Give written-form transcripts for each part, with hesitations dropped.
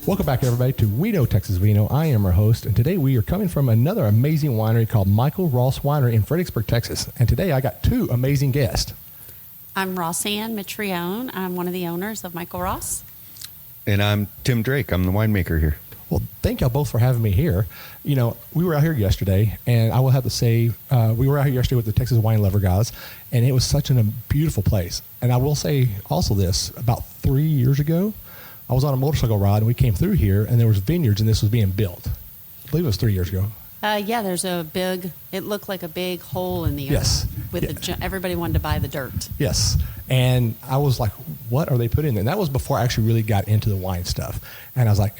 Welcome back, everybody, to We Know Texas Vino. I am our host, and today we are coming from another amazing winery called Michael Ros Winery in Fredericksburg, Texas. And today I got two amazing guests. I'm Rosann Mitrione. I'm one of the owners of Michael Ros. And I'm Tim Drake. I'm the winemaker here. Well, thank y'all both for having me here. You know, we were out here yesterday, and I will have to say, we were out here yesterday with the Texas Wine Lover guys, and it was such a beautiful place. And I will say also this, about 3 years ago, I was on a motorcycle ride, and we came through here, and there was vineyards, and this was being built. I believe it was 3 years ago. Yeah, there's a big, it looked like a big hole in the earth. Yes. With everybody wanted to buy the dirt. Yes. And I was like, what are they putting there? And that was before I actually really got into the wine stuff. And I was like,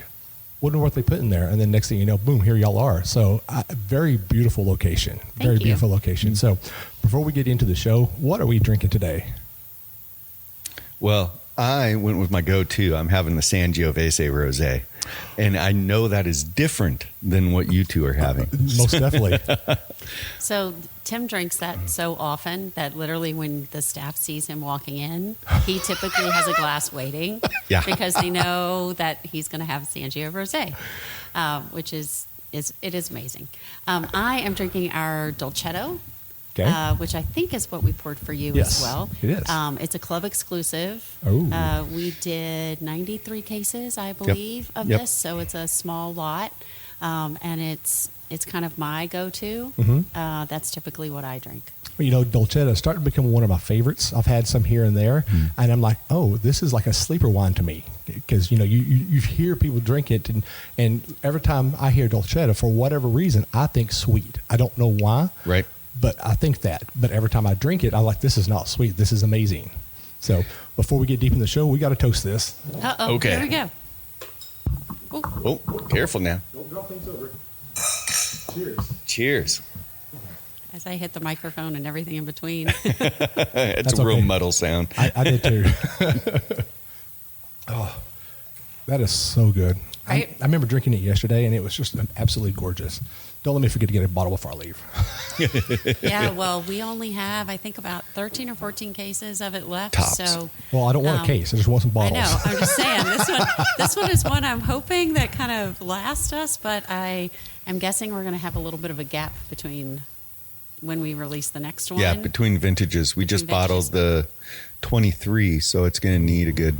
wonder what they put in there. And then next thing you know, boom, here y'all are. So very beautiful location. Very beautiful location. So before we get into the show, what are we drinking today? Well, I went with my go-to. I'm having the Sangiovese Rosé. And I know that is different than what you two are having. Most definitely. So Tim drinks that so often that literally when the staff sees him walking in, he typically has a glass waiting because they know that he's going to have Sangiovese Rosé, which is amazing. I am drinking our Dolcetto. Okay. Which I think is what we poured for you as well. It is. It's a club exclusive. Oh. We did 93 cases, I believe, of this, so it's a small lot, and it's kind of my go-to. Mm-hmm. That's typically what I drink. You know, Dolcetto started to become one of my favorites. I've had some here and there, and I'm like, oh, this is like a sleeper wine to me. Because, you know, you hear people drink it, and every time I hear Dolcetto, for whatever reason, I think sweet. I don't know why. Right. But I think that. But every time I drink it, I'm like, this is not sweet. This is amazing. So before we get deep in the show, we got to toast this. Uh-oh. Okay. Here we go. Oh, careful now. Don't drop things over. Cheers. Cheers. As I hit the microphone and everything in between. It's a real muddle sound. I did too. Oh, that is so good. Right? I remember drinking it yesterday, and it was just absolutely gorgeous. Don't let me forget to get a bottle before I leave. Yeah, well, we only have, I think, about 13 or 14 cases of it left. Tops. So, Well, I don't want a case. I just want some bottles. I know. I'm just saying, this one is one I'm hoping that kind of lasts us, but I am guessing we're going to have a little bit of a gap between when we release the next one. Yeah, between vintages. We just bottled the 23, so it's going to need a good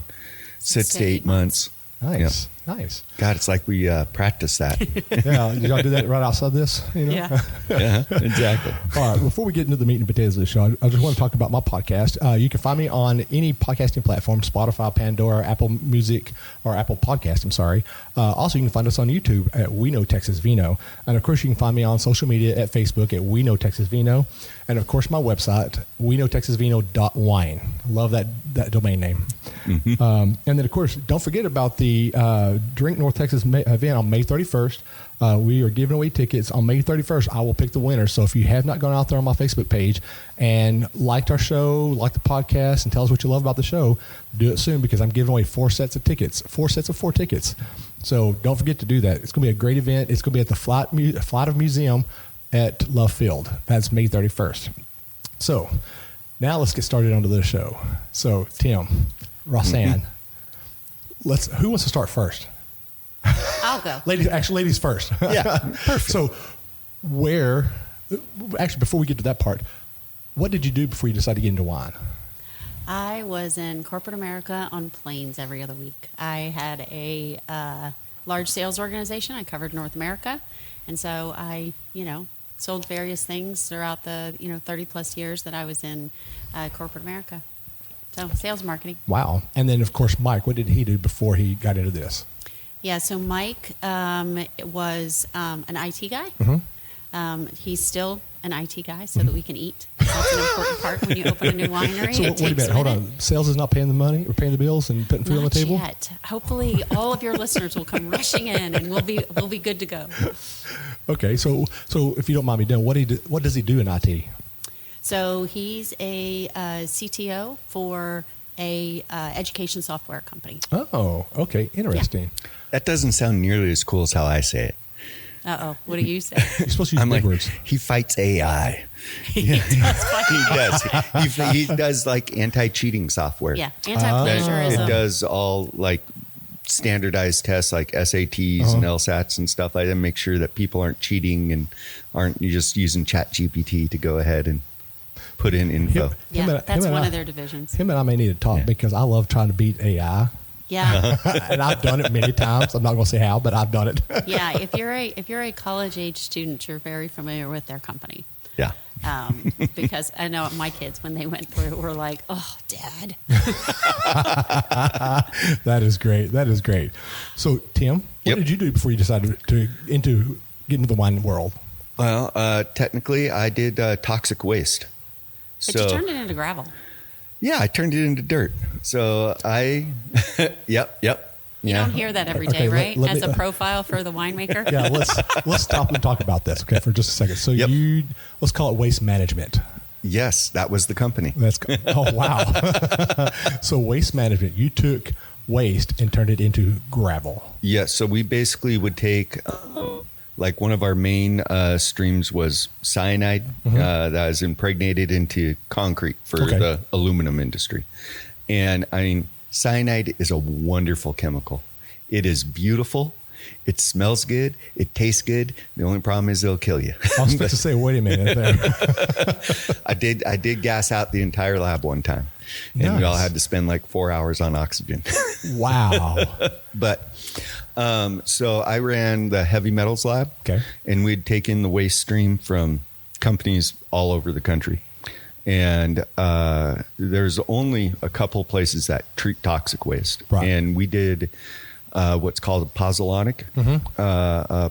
6 to 8 months. Nice. Nice. God, it's like we practiced that. Yeah, did y'all do that right outside this? You know? Yeah. Exactly. All right, before we get into the meat and potatoes of the show, I just want to talk about my podcast. You can find me on any podcasting platform, Spotify, Pandora, Apple Music, or Apple Podcast, I'm sorry. Also, you can find us on YouTube at We Know Texas Vino. And, of course, you can find me on social media at Facebook at We Know Texas Vino. And, of course, my website, weknowtexasvino.wine. Love that domain name. Mm-hmm. And then, of course, don't forget about the Drink North Texas event on May 31st. We are giving away tickets on May 31st. I will pick the winner. So if you have not gone out there on my Facebook page and liked our show, liked the podcast, and tell us what you love about the show, do it soon because I'm giving away 4 sets of tickets, 4 sets of 4 tickets. So don't forget to do that. It's going to be a great event. It's going to be at the Flight of Museum at Love Field. That's May 31st. So now let's get started onto the show. So Tim, Rosann, who wants to start first? I'll go. Ladies first. Yeah, perfect. So before we get to that part, what did you do before you decided to get into wine? I was in corporate America on planes every other week. I had a large sales organization. I covered North America. And so I, sold various things throughout the, 30 plus years that I was in corporate America. So sales marketing. Wow. And then, of course, Mike, what did he do before he got into this? Yeah, so Mike was an IT guy. Mm-hmm. He's still an IT guy so that we can eat. That's an important part when you open a new winery. So wait a minute, hold on. Sales is not paying the money or paying the bills and putting food on the table? Not yet. Hopefully all of your listeners will come rushing in and we'll be good to go. Okay, so if you don't mind me doing, what does he do in IT? So he's a CTO for a education software company. Oh, okay. Interesting. Yeah. That doesn't sound nearly as cool as how I say it. Uh-oh. What do you say? You're supposed to use big words. He fights AI. He does fight He does. He does like anti-cheating software. Yeah, anti-plagiarism. It does all like standardized tests like SATs and LSATs and stuff like that. Make sure that people aren't cheating and aren't just using ChatGPT to go ahead and put in info. That's one of their divisions. Him and I may need to talk because I love trying to beat AI. Yeah. And I've done it many times. I'm not going to say how, but I've done it. Yeah. If you're a college age student, you're very familiar with their company. Yeah. Because I know my kids, when they went through, were like, "Oh, Dad." That is great. That is great. So, Tim, what did you do before you decided to get into the wine world? Well, technically, I did toxic waste. But you turned it into gravel. Yeah, I turned it into dirt. So yep. You don't hear that every day, right? As a profile for the winemaker. Yeah, let's stop and talk about this, okay, for just a second. So let's call it waste management. Yes, that was the company. Oh, wow. So waste management, you took waste and turned it into gravel. Yes, so we basically would take, like one of our main streams was cyanide that is impregnated into concrete for the aluminum industry. And I mean, cyanide is a wonderful chemical. It is beautiful. It smells good. It tastes good. The only problem is it'll kill you. I was supposed to say, wait a minute there. I did gas out the entire lab one time. And we all had to spend like 4 hours on oxygen. Wow. But so I ran the heavy metals lab. Okay. And we'd take in the waste stream from companies all over the country. And there's only a couple places that treat toxic waste. Right. And we did what's called a pozzolanic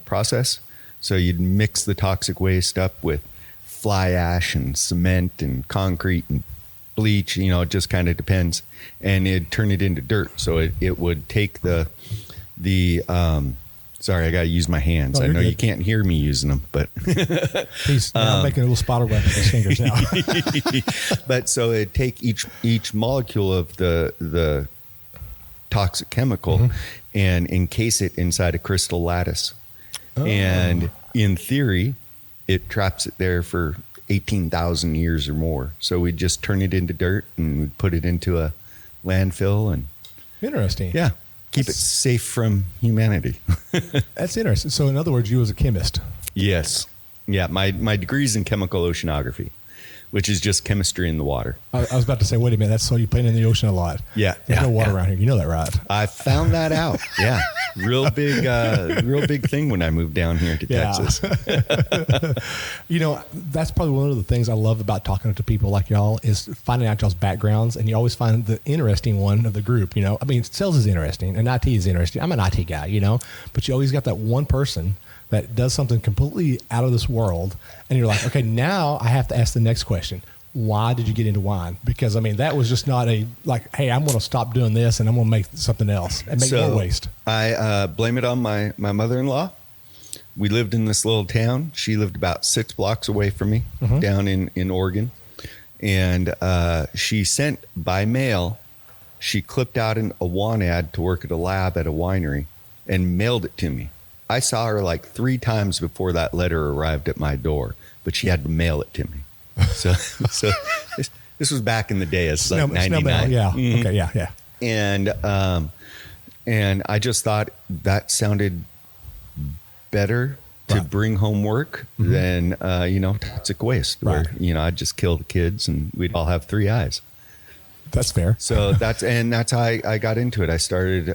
process. So you'd mix the toxic waste up with fly ash and cement and concrete and bleach, it just kind of depends. And it'd turn it into dirt. So it would take the sorry, I got to use my hands. I know you can't hear me using them, but he's making a little spider web with his fingers now. But so it'd take each molecule of the toxic chemical and encase it inside a crystal lattice. Oh. And in theory, it traps it there for 18,000 years or more. So we'd just turn it into dirt and we'd put it into a landfill. And interesting. Yeah. Keep it safe from humanity. That's interesting. So in other words, you was a chemist. Yes. Yeah. My degree's in chemical oceanography, which is just chemistry in the water. I was about to say, wait a minute, that's so you playing in the ocean a lot. Yeah. There's no water around here. You know that, right? I found that out. Yeah. Real big thing when I moved down here to Texas. That's probably one of the things I love about talking to people like y'all is finding out y'all's backgrounds, and you always find the interesting one of the group. I mean, sales is interesting and IT is interesting. I'm an IT guy, but you always got that one person that does something completely out of this world. And you're like, okay, now I have to ask the next question. Why did you get into wine? Because, I mean, that was just not hey, I'm going to stop doing this and I'm going to make something else and make more waste. I blame it on my mother-in-law. We lived in this little town. She lived about 6 blocks away from me down in Oregon. And she sent by mail, she clipped out a want ad to work at a lab at a winery and mailed it to me. I saw her like 3 times before that letter arrived at my door, but she had to mail it to me. So this was back in the day. It's like 99. Yeah. Mm-hmm. Okay. Yeah. And I just thought that sounded better to bring home work than, toxic waste where, I'd just kill the kids and we'd all have 3 eyes. That's fair. So that's how I got into it. I started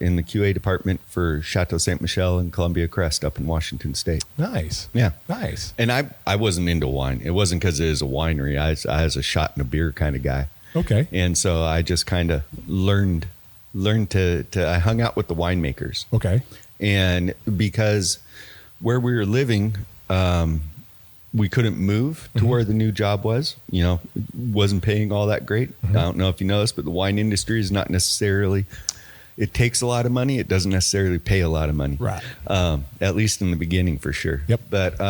in the QA department for Chateau Ste. Michelle and Columbia Crest up in Washington State. Nice. Yeah. Nice. And I wasn't into wine. It wasn't because it is a winery. I was a shot and a beer kind of guy. Okay. And so I just kind of learned to I hung out with the winemakers. Okay. And because where we were living, we couldn't move to where the new job was, wasn't paying all that great. I don't know if you know this, but the wine industry is not necessarily, it takes a lot of money. It doesn't necessarily pay a lot of money. Right. At least in the beginning for sure. Yep. But,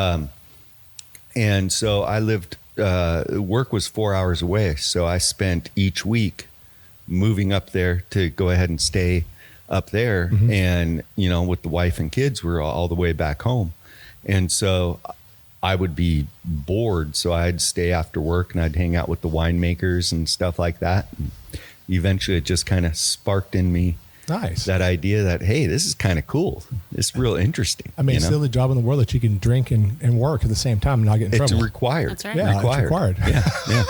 and so I lived, work was 4 hours away. So I spent each week moving up there to go ahead and stay up there. And, with the wife and kids, we're all the way back home. And so I would be bored, so I'd stay after work and I'd hang out with the winemakers and stuff like that. And eventually it just kind of sparked in me Nice. That idea that, hey, this is kind of cool. It's real interesting. I mean, it's the only job in the world that you can drink and work at the same time and not get in trouble. It's required. That's right. Yeah, it's required. Yeah.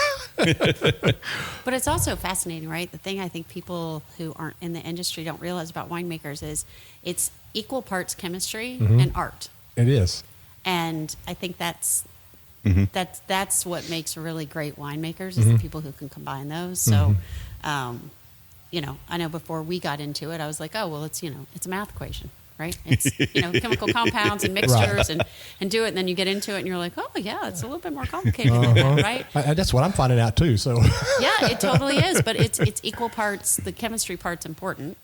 But it's also fascinating, right? The thing I think people who aren't in the industry don't realize about winemakers is it's equal parts chemistry and art. It is. And I think that's what makes really great winemakers is the people who can combine those. So, I know before we got into it, I was like, oh, well, it's a math equation, right? It's, chemical compounds and mixtures and do it. And then you get into it and you're like, oh, yeah, it's a little bit more complicated than that, right? That's what I'm finding out too. So yeah, it totally is. But it's equal parts. The chemistry part's important,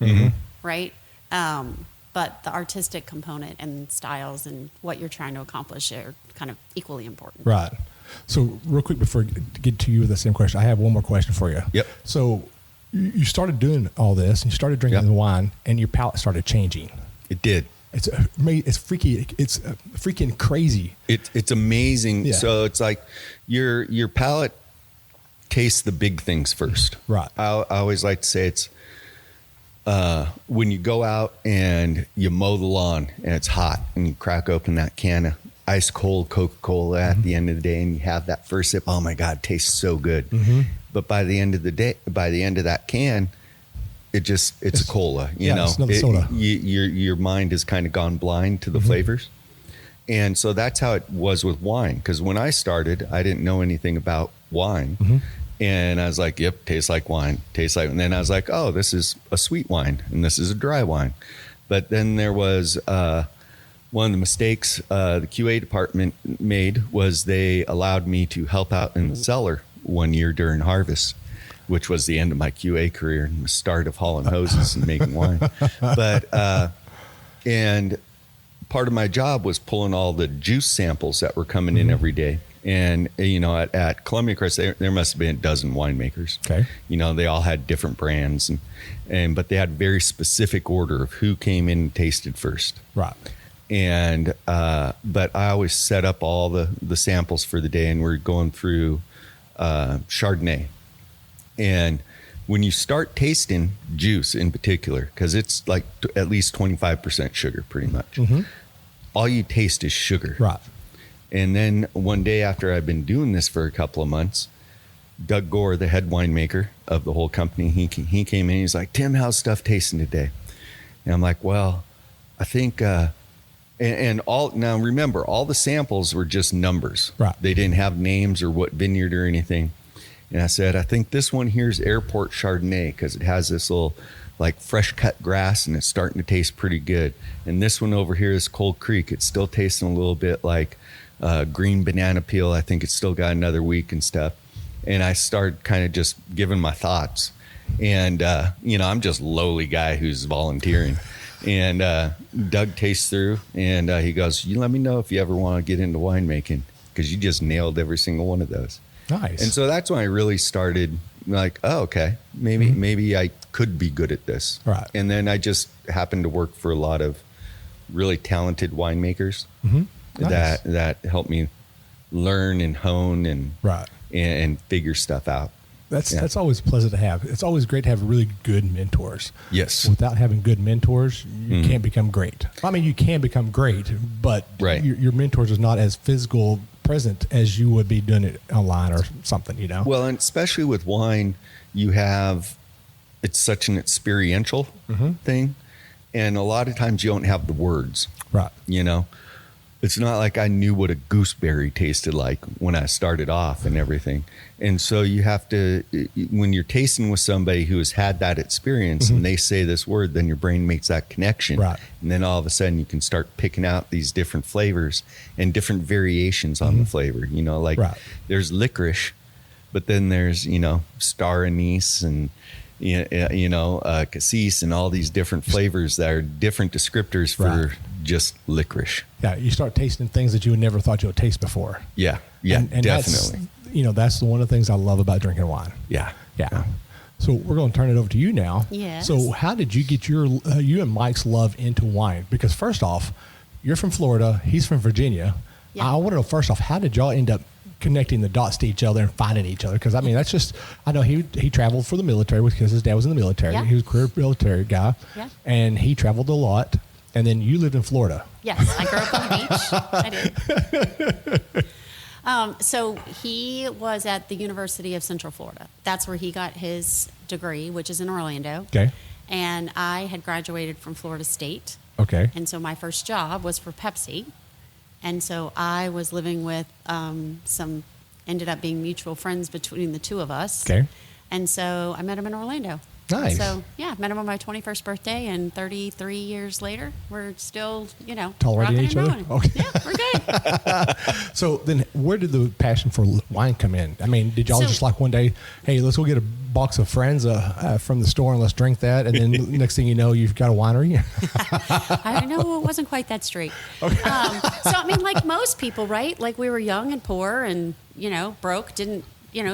right? But the artistic component and styles and what you're trying to accomplish are kind of equally important. Right. So real quick before I get to you with the same question, I have one more question for you. Yep. So you started doing all this and you started drinking the wine and your palate started changing. It did. It's freaky. It's freaking crazy. It's amazing. Yeah. So it's like your palate tastes the big things first. Right. I always like to say it's when you go out and you mow the lawn and it's hot and you crack open that can of ice cold Coca-Cola at the end of the day and you have that first sip. Oh my God, it tastes so good. But by the end of the day, by the end of that can, it's a cola, it's another soda. Your mind has kind of gone blind to the flavors. And so that's how it was with wine. Because when I started, I didn't know anything about wine. And I was like, yep, tastes like wine. And then I was like, oh, this is a sweet wine and this is a dry wine. But then there was one of the mistakes the QA department made was they allowed me to help out in the cellar 1 year during harvest, which was the end of my QA career and the start of hauling hoses and making wine. But and part of my job was pulling all the juice samples that were coming in every day. And, at Columbia Crest, there must have been a dozen winemakers. Okay. They all had different brands, but they had very specific order of who came in and tasted first. Right. And, but I always set up all the samples for the day, and we're going through Chardonnay. And when you start tasting juice in particular, because it's like at least 25% sugar pretty much, all you taste is sugar. Right. And then one day after I've been doing this for a couple of months, Doug Gore, the head winemaker of the whole company, he came in. He's like, Tim, how's stuff tasting today? And I'm like, well, I think, now remember, all the samples were just numbers. Right. They didn't have names or what vineyard or anything. And I said, I think this one here is Airport Chardonnay because it has this little like fresh cut grass and it's starting to taste pretty good. And this one over here is Cold Creek. It's still tasting a little bit like green banana peel. I think it's still got another week and stuff. And I started kind of just giving my thoughts. And, I'm just a lowly guy who's volunteering. And Doug tastes through and he goes, you let me know if you ever want to get into winemaking because you just nailed every single one of those. Nice. And so that's when I really started like, oh, okay, maybe I could be good at this. Right. And then I just happened to work for a lot of really talented winemakers Nice. that helped me learn and hone and figure stuff out. That's always pleasant to have. It's always great to have really good mentors. Yes. Without having good mentors, you can't become great. I mean, you can become great, but your mentors is not as physical present as you would be doing it online or something, Well, and especially with wine, it's such an experiential thing. And a lot of times you don't have the words. Right. It's not like I knew what a gooseberry tasted like when I started off and everything. And so you have to, when you're tasting with somebody who has had that experience and they say this word, then your brain makes that connection. Right. And then all of a sudden you can start picking out these different flavors and different variations on the flavor. There's licorice, but then there's, star anise and, cassis and all these different flavors that are different descriptors for just licorice. Yeah, you start tasting things that you would never thought you would taste before. Yeah, and definitely. That's one of the things I love about drinking wine. Yeah. So we're going to turn it over to you now. Yes. So how did you get you and Mike's love into wine? Because first off, you're from Florida, he's from Virginia. Yeah. I want to know first off, how did y'all end up connecting the dots to each other and finding each other. Because I mean, that's just, I know he traveled for the military because his dad was in the military. Yeah. He was a career military guy, and he traveled a lot. And then you lived in Florida. Yes, I grew up on the beach. I did. So he was at the University of Central Florida. That's where he got his degree, which is in Orlando. Okay. And I had graduated from Florida State. Okay. And so my first job was for Pepsi. And so I was living with ended up being mutual friends between the two of us. Okay. And so I met him in Orlando. Nice. So, yeah, met him on my 21st birthday, and 33 years later, we're still, tolerating each other? Okay. Yeah, we're good. So then where did the passion for wine come in? I mean, did y'all just like one day, hey, let's go get a box of Friends from the store and let's drink that, and then next thing you know, you've got a winery? I know it wasn't quite that straight. Okay. So, I mean, like most people, right? Like we were young and poor and, broke, didn't,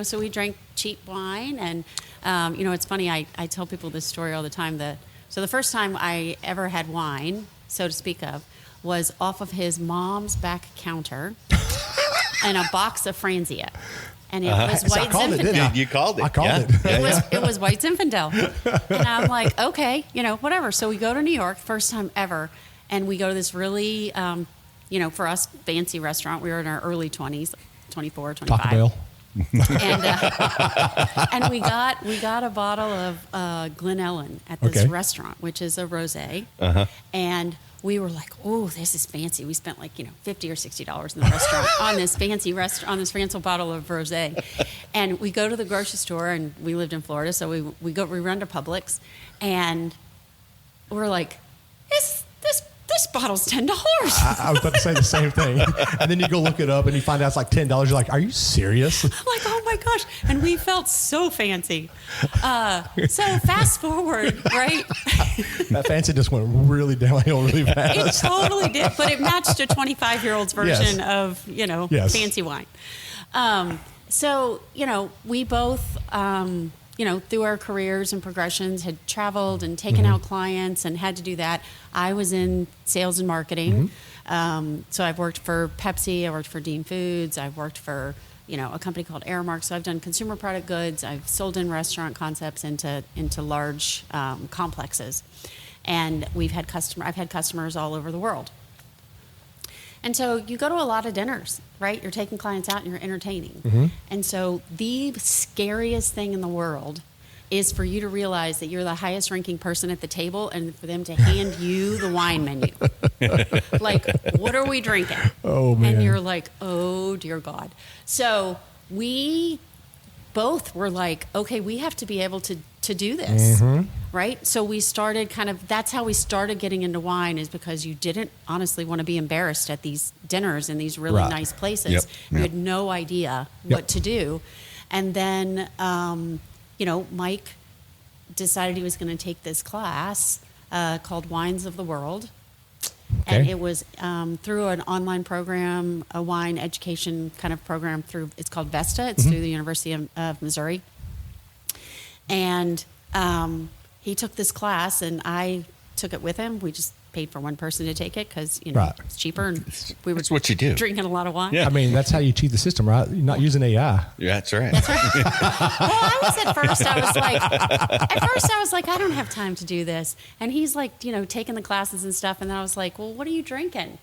so we drank cheap wine. And, it's funny, I tell people this story all the time. So the first time I ever had wine, so to speak of, was off of his mom's back counter and a box of Franzia. And it was White Zinfandel. You called it. I called it. It was White Zinfandel. And I'm like, okay, whatever. So we go to New York, first time ever, and we go to this really, for us, fancy restaurant. We were in our early 20s, 24, 25. Taco Bell. And we got a bottle of Glen Ellen at this restaurant, which is a rosé. And we were like, "Oh, this is fancy." We spent like $50 or $60 in the restaurant on this fancy bottle of rosé. And we go to the grocery store, and we lived in Florida, so we run to Publix, and we're like, This bottle's $10. I was about to say the same thing. And then you go look it up and you find out it's like $10. You're like, are you serious? I'm like, oh my gosh. And we felt so fancy. So fast forward, right? That fancy just went really downhill really fast. It totally did. But it matched a 25-year-old's version of, fancy wine. So, we both... through our careers and progressions, had traveled and taken out clients and had to do that. I was in sales and marketing. So I've worked for Pepsi. I worked for Dean Foods. I've worked for, a company called Aramark. So I've done consumer product goods. I've sold in restaurant concepts into large complexes. And I've had customers all over the world. And so you go to a lot of dinners, right? You're taking clients out and you're entertaining. And so the scariest thing in the world is for you to realize that you're the highest ranking person at the table and for them to hand you the wine menu. Like, what are we drinking? Oh, man. And you're like, oh, dear God. So we both were like, okay, we have to be able to do this, right? So we started that's how we started getting into wine, is because you didn't honestly want to be embarrassed at these dinners in these really nice places. You had no idea what to do. And then, Mike decided he was going to take this class called Wines of the World. Okay. And it was through an online program, a wine education kind of program it's called Vesta. It's through the University of Missouri. And he took this class, and I took it with him. We just paid for one person to take it because, it's cheaper, and we were what you do. Drinking a lot of wine. Yeah. I mean, that's how you cheat the system, right? You're not using AI. Yeah, that's right. Well, I was like, I don't have time to do this. And he's like, taking the classes and stuff. And then I was like, well, what are you drinking?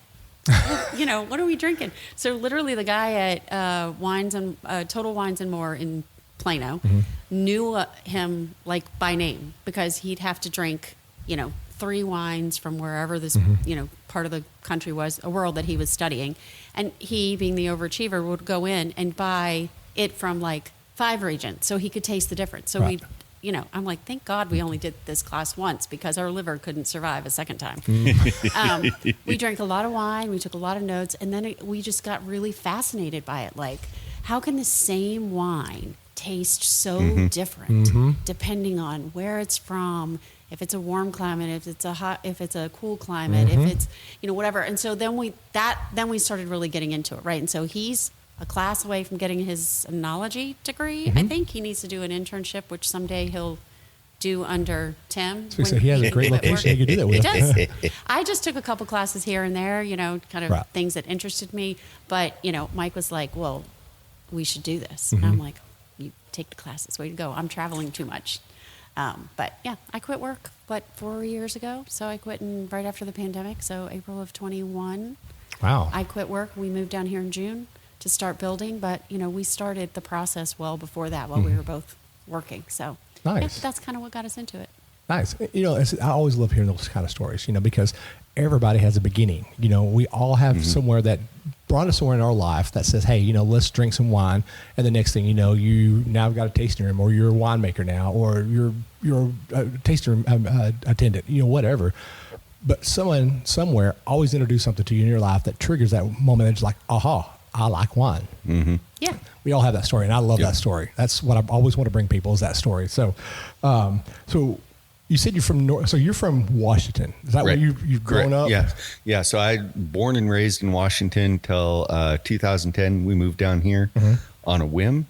What are we drinking? So literally the guy at Total Wines and More in Plano knew him like by name, because he'd have to drink, 3 wines from wherever this, part of the country was, a world that he was studying. And he, being the overachiever, would go in and buy it from like 5 regions so he could taste the difference. So I'm like, thank God we only did this class once, because our liver couldn't survive a second time. We drank a lot of wine. We took a lot of notes. And then we just got really fascinated by it. Like, how can the same wine taste so different depending on where it's from, if it's a warm climate, if it's a cool climate, if it's, whatever. And so then we started really getting into it, right? And so he's a class away from getting his enology degree. I think he needs to do an internship, which someday he'll do under Tim. So he has a great location. He could do that with. He does. I just took a couple classes here and there, kind of things that interested me. But, Mike was like, well, we should do this. And I'm like, you take the classes, way to go. I'm traveling too much. But yeah, I quit work, 4 years ago? So I quit right after the pandemic. So April of 21. Wow. I quit work. We moved down here in June to start building. But, we started the process well before that while we were both working. So nice. Yeah, that's kind of what got us into it. Nice. I always love hearing those kind of stories, because everybody has a beginning. We all have somewhere that brought us somewhere in our life that says, hey, let's drink some wine. And the next thing you know, you now got a tasting room, or you're a winemaker now, or you're a tasting room attendant, whatever. But someone somewhere always introduced something to you in your life that triggers that moment. It's like, aha, I like wine. Mm-hmm. Yeah. We all have that story, and I love that story. That's what I always want to bring people, is that story. So, you said you're from North, so you're from Washington. Is that right. where you've grown up? Yeah. So I born and raised in Washington till 2010. We moved down here on a whim.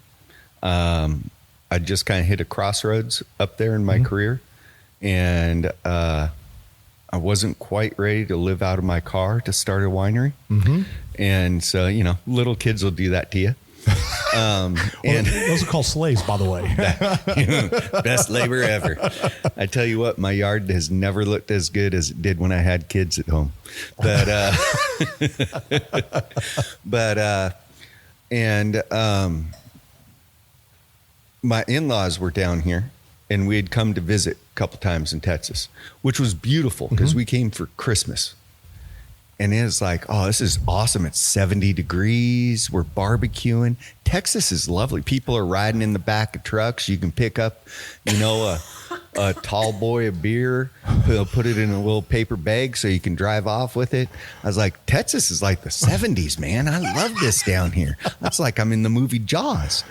I just kind of hit a crossroads up there in my career, and I wasn't quite ready to live out of my car to start a winery. And so, little kids will do that to you. And those are called slaves, by the way. Best labor ever. I tell you what, my yard has never looked as good as it did when I had kids at home. My in-laws were down here, and we had come to visit a couple times in Texas, which was beautiful because we came for Christmas. And it was like, oh, this is awesome. It's 70 degrees. We're barbecuing. Texas is lovely. People are riding in the back of trucks. You can pick up, a tall boy of beer, put it in a little paper bag so you can drive off with it. I was like, Texas is like the 70s, man. I love this down here. It's like I'm in the movie Jaws.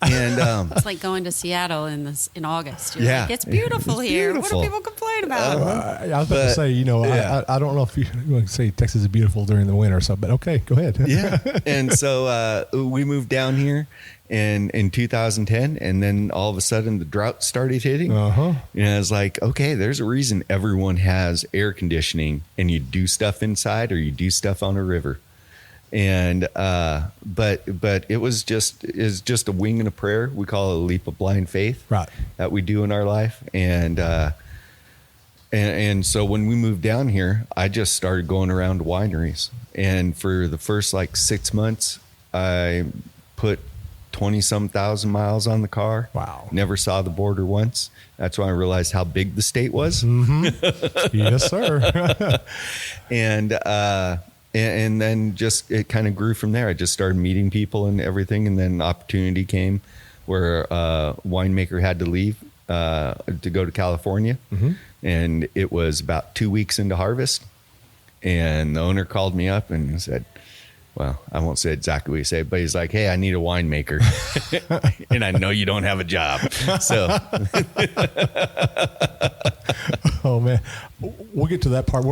And it's like going to Seattle in August. You're Yeah. like, it's beautiful here. beautiful. What do people complain about? I was about to say, I don't know if you want to say Texas is beautiful during the winter or something, but okay, go ahead. Yeah. And so we moved down here in 2010, and then all of a sudden the drought started hitting. I was like, okay, there's a reason everyone has air conditioning, and you do stuff inside or you do stuff on a river. And but it was just a wing and a prayer. We call it a leap of blind faith, right, that we do in our life. And so when we moved down here, I just started going around to wineries. And for the first 6 months, I put 20-some thousand miles on the car. Wow. Never saw the border once. That's when I realized how big the state was. Yes, sir. And then just it kind of grew from there. I just started meeting people and everything. And then opportunity came where a winemaker had to leave to go to California. And it was about 2 weeks into harvest. And the owner called me up and said, well, I won't say exactly what he said, but he's like, hey, I need a winemaker. And I know you don't have a job. So. Oh, man. We'll get to that part.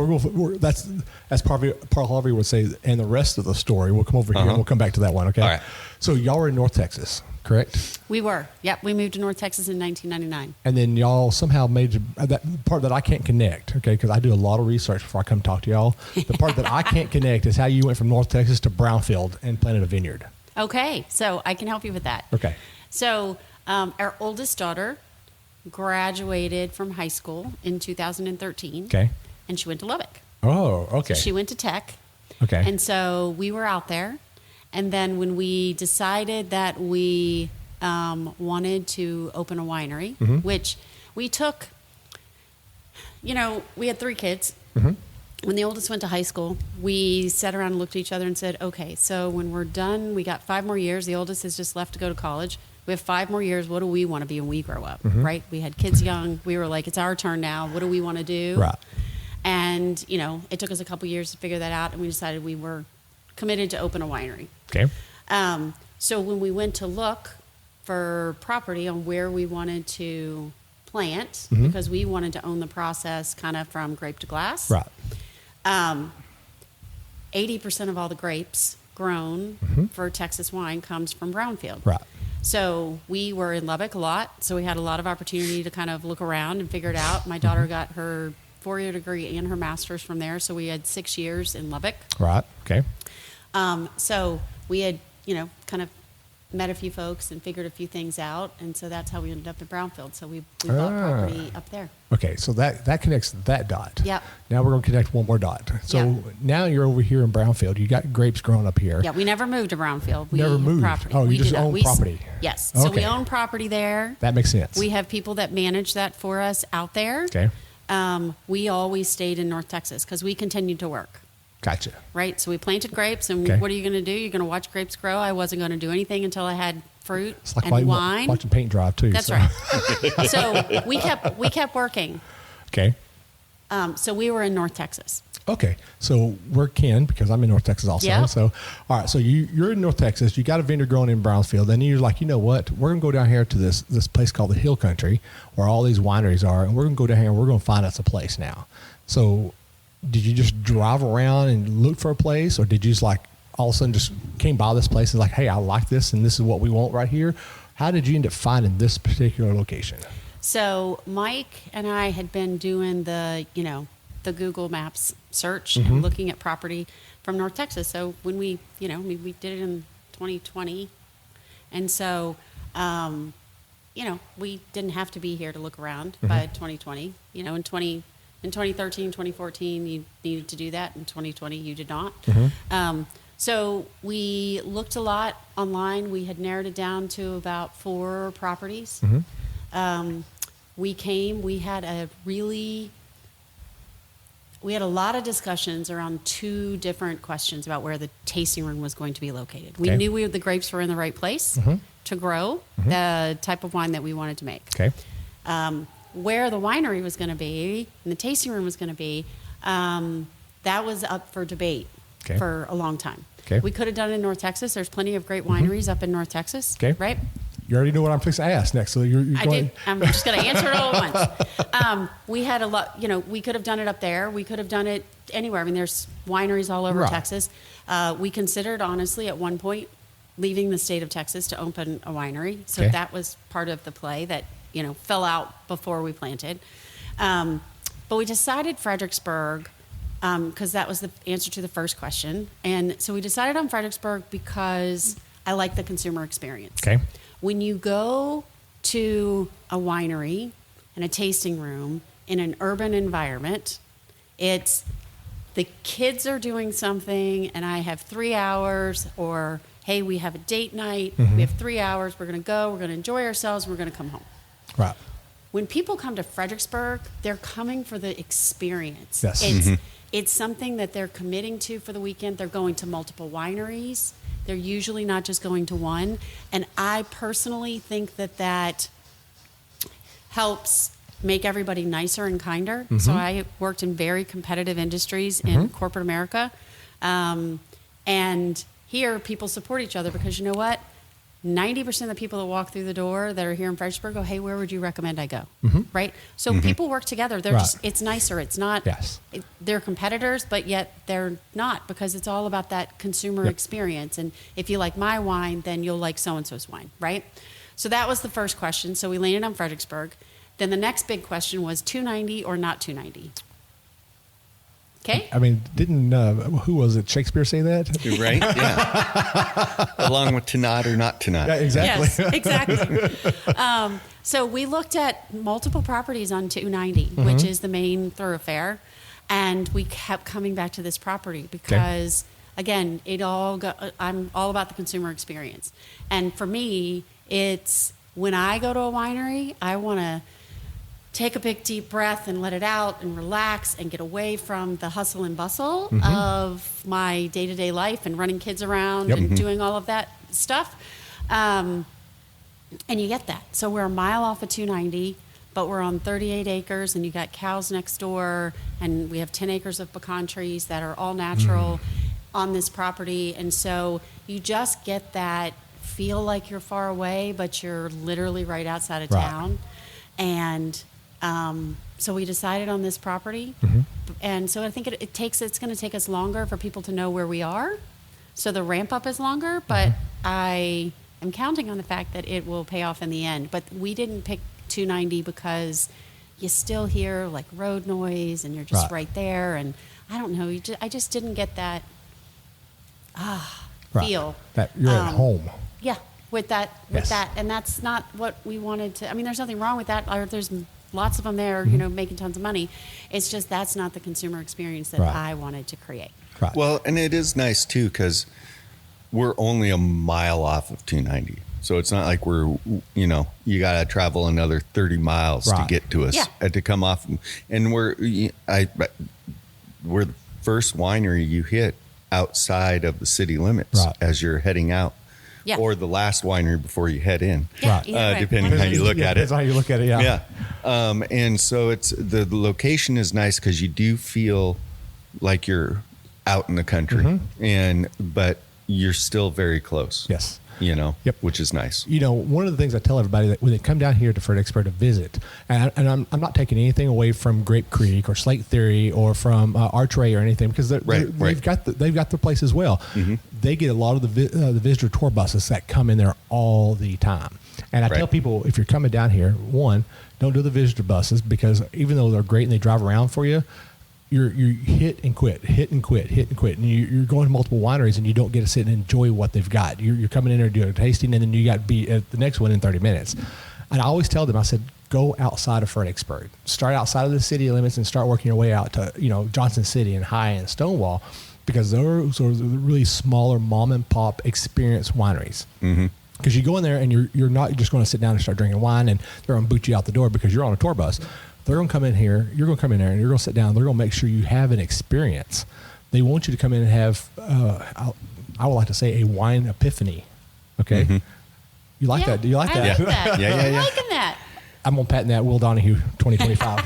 That's probably Harvey would say, and the rest of the story. We'll come over here and we'll come back to that one, okay? All right. So y'all were in North Texas, correct? We were. Yep. We moved to North Texas in 1999. And then y'all somehow made that part that I can't connect, okay, because I do a lot of research before I come talk to y'all. The part that I can't connect is how you went from North Texas to Brownfield and planted a vineyard. Okay. So I can help you with that. Okay. So our oldest daughter graduated from high school in 2013. Okay. And she went to Lubbock. Oh, okay. So she went to Tech. Okay. And so we were out there. And then when we decided that we wanted to open a winery, which we took, we had 3 kids. When the oldest went to high school, we sat around and looked at each other and said, okay, so when we're done, we got 5 more years. The oldest is just left to go to college. We have 5 more years. What do we want to be when we grow up, right? We had kids young. We were like, it's our turn now. What do we want to do? Right. And, it took us a couple years to figure that out, and we decided we were committed to open a winery. Okay. So when we went to look for property on where we wanted to plant, because we wanted to own the process kind of from grape to glass. Right. 80% of all the grapes grown for Texas wine comes from Brownfield. Right. So we were in Lubbock a lot, so we had a lot of opportunity to kind of look around and figure it out. My daughter got her 4-year degree and her master's from there, so we had 6 years in Lubbock. Right. Okay. So we had, kind of met a few folks and figured a few things out, and so that's how we ended up in Brownfield. So we bought property up there. Okay, so that connects that dot. Yep. Now we're going to connect one more dot. So now you're over here in Brownfield. You got grapes growing up here. Yeah, we never moved to Brownfield. We Never moved. Property. Oh, you we just do not. own property. Yes. So we Okay. own property there. That makes sense. We have people that manage that for us out there. Okay. We always stayed in North Texas because we continued to work. Gotcha. Right. So we planted grapes, and Okay. what are you going to do? You're going to watch grapes grow. I wasn't going to do anything until I had fruit It's like and wine. watching paint dry too. That's so. right. So we kept working. Okay. So we were in North Texas. Okay, so we're kin because I'm in North Texas also. Yep. So, all right, so you're in North Texas. You got a vineyard growing in Brownsfield. Then you're like, you know what? We're gonna go down here to this place called the Hill Country, where all these wineries are, and we're gonna go down here and we're gonna find us a place now. So, did you just drive around and look for a place, or did you just like all of a sudden just came by this place and like, hey, I like this, and this is what we want right here? How did you end up finding this particular location? So Mike and I had been doing the Google Maps search and looking at property from North Texas. So when we did it in 2020. And so, we didn't have to be here to look around by 2020. In 2013, 2014, you needed to do that. In 2020, you did not. So we looked a lot online. We had narrowed it down to about 4 properties. We had a lot of discussions around 2 different questions about where the tasting room was going to be located. We knew the grapes were in the right place to grow the type of wine that we wanted to make. Okay. Where the winery was going to be and the tasting room was going to be, that was up for debate for a long time. Okay. We could have done it in North Texas. There's plenty of great wineries up in North Texas, right? You already know what I'm fixing to ask next, so you're I going. did. I'm just going to answer it all at once. We had a lot. We could have done it up there. We could have done it anywhere. I mean, there's wineries all over Texas. We considered, honestly, at one point, leaving the state of Texas to open a winery. So that was part of the play that fell out before we planted. But we decided Fredericksburg because that was the answer to the first question, and so we decided on Fredericksburg because I like the consumer experience. Okay. When you go to a winery and a tasting room in an urban environment, it's the kids are doing something and I have 3 hours, or hey, we have a date night, we have 3 hours, we're going to go, we're going to enjoy ourselves, we're going to come home. Right. When people come to Fredericksburg, they're coming for the experience. Yes. It's something that they're committing to for the weekend. They're going to multiple wineries. They're usually not just going to one. And I personally think that helps make everybody nicer and kinder. So I worked in very competitive industries in corporate America. And here people support each other because you know what? 90% of the people that walk through the door that are here in Fredericksburg go, hey, where would you recommend I go? Right? So people work together. They're just, it's nicer. It's not, they're competitors, but yet they're not, because it's all about that consumer experience. And if you like my wine, then you'll like so-and-so's wine, right? So that was the first question. So we landed on Fredericksburg. Then the next big question was 290 or not 290? Okay. I mean, didn't who was it? Shakespeare say that? You're right. Yeah. Along with to not or not to not. Yeah, exactly. Yes, exactly. So we looked at multiple properties on 290, which is the main thoroughfare, and we kept coming back to this property because, again, I'm all about the consumer experience, and for me, it's when I go to a winery, I want to take a big deep breath and let it out and relax and get away from the hustle and bustle of my day-to-day life and running kids around and doing all of that stuff. And you get that. So we're a mile off of 290, but we're on 38 acres and you got cows next door, and we have 10 acres of pecan trees that are all natural on this property. And so you just get that feel like you're far away, but you're literally right outside of town. And so we decided on this property, and so I think it's going to take us longer for people to know where we are. So the ramp up is longer, but I am counting on the fact that it will pay off in the end. But we didn't pick 290 because you still hear like road noise, and you're just right there, and I don't know. I just didn't get that feel that you're at home. Yeah. with that, and that's not what we wanted to. I mean, there's nothing wrong with that. There's lots of them there, making tons of money. It's just that's not the consumer experience that I wanted to create. Right. Well, and it is nice too because we're only a mile off of 290. So it's not like we're, you got to travel another 30 miles to get to us to come off. And we're the first winery you hit outside of the city limits as you're heading out. Yeah. Or the last winery before you head in. Yeah, depending how you look at it. That's how you look at it, Yeah. And so the location is nice because you do feel like you're out in the country but you're still very close. Yes. Which is nice. One of the things I tell everybody that when they come down here to Fred Expert to visit, and I'm not taking anything away from Grape Creek or Slate Theory or from Archway or anything, because they've got the place as well. Mm-hmm. They get a lot of the visitor tour buses that come in there all the time. And I tell people, if you're coming down here, one, don't do the visitor buses, because even though they're great and they drive around for you, you hit and quit, and you're going to multiple wineries and you don't get to sit and enjoy what they've got. You're coming in there doing a tasting, and then you got to be at the next one in 30 minutes. And I always tell them, I said, go outside of Fred Expert. Start outside of the city limits and start working your way out to Johnson City and High and Stonewall, because those are the really smaller mom and pop experience wineries. Mm-hmm. Because you go in there and you're not just going to sit down and start drinking wine and they're going to boot you out the door because you're on a tour bus. They're going to come in here, you're going to come in there, and you're going to sit down. They're going to make sure you have an experience. They want you to come in and have, I would like to say, a wine epiphany. Okay? Mm-hmm. You like that? Do you like that? I like that. Yeah. I'm liking that. I'm going to patent that, Will Donahue 2025.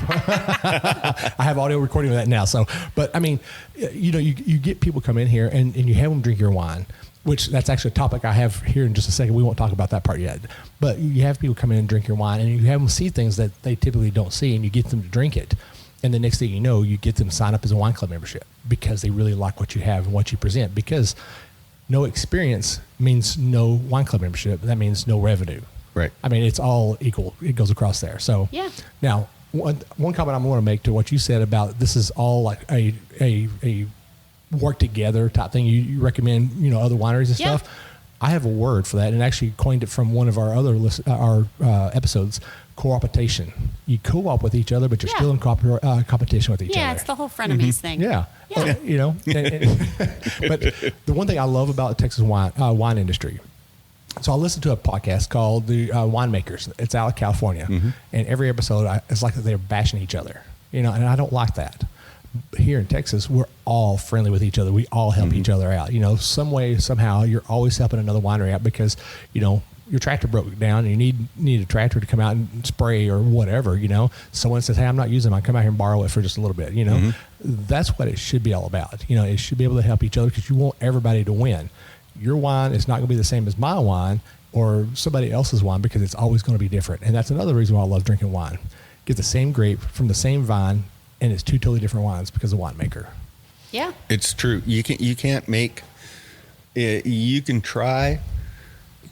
I have audio recording of that now. So, but I mean, you get people come in here and you have them drink your wine, which that's actually a topic I have here in just a second. We won't talk about that part yet. But you have people come in and drink your wine, and you have them see things that they typically don't see, and you get them to drink it. And the next thing you know, you get them to sign up as a wine club membership because they really like what you have and what you present. Because no experience means no wine club membership. That means no revenue. Right. I mean, it's all equal. It goes across there. So now, one comment I'm going to make to what you said about this is all like a work together type thing. You recommend other wineries and stuff. I have a word for that, and actually coined it from one of our other episodes. Co-optation. You co-op with each other, but you're still in competition with each other. Yeah, it's the whole frenemies thing. Yeah. But the one thing I love about the Texas wine industry. So I listened to a podcast called The Winemakers. It's out of California, and every episode it's like they're bashing each other. And I don't like that. Here in Texas, we're all friendly with each other. We all help each other out. Some way, somehow, you're always helping another winery out because, your tractor broke down and you need a tractor to come out and spray or whatever, Someone says, hey, I'm not using them. I come out here and borrow it for just a little bit, That's what it should be all about. It should be able to help each other because you want everybody to win. Your wine is not going to be the same as my wine or somebody else's wine because it's always going to be different. And that's another reason why I love drinking wine. Get the same grape from the same vine, and it's two totally different wines because of the winemaker. Yeah. It's true. You can't make it, you can try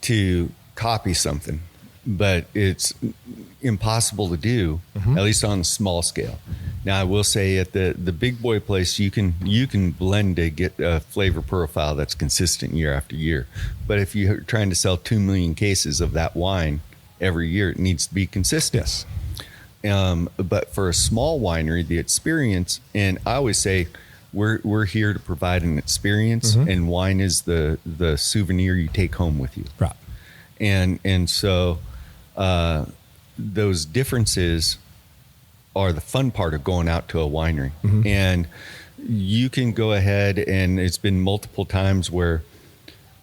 to copy something, but it's impossible to do, at least on a small scale. Now, I will say at the big boy place, you can blend to get a flavor profile that's consistent year after year. But if you're trying to sell 2 million cases of that wine every year, it needs to be consistent. Yes. But for a small winery, the experience, and I always say we're here to provide an experience, and wine is the souvenir you take home with you. Right. And so those differences are the fun part of going out to a winery. And you can go ahead, and it's been multiple times where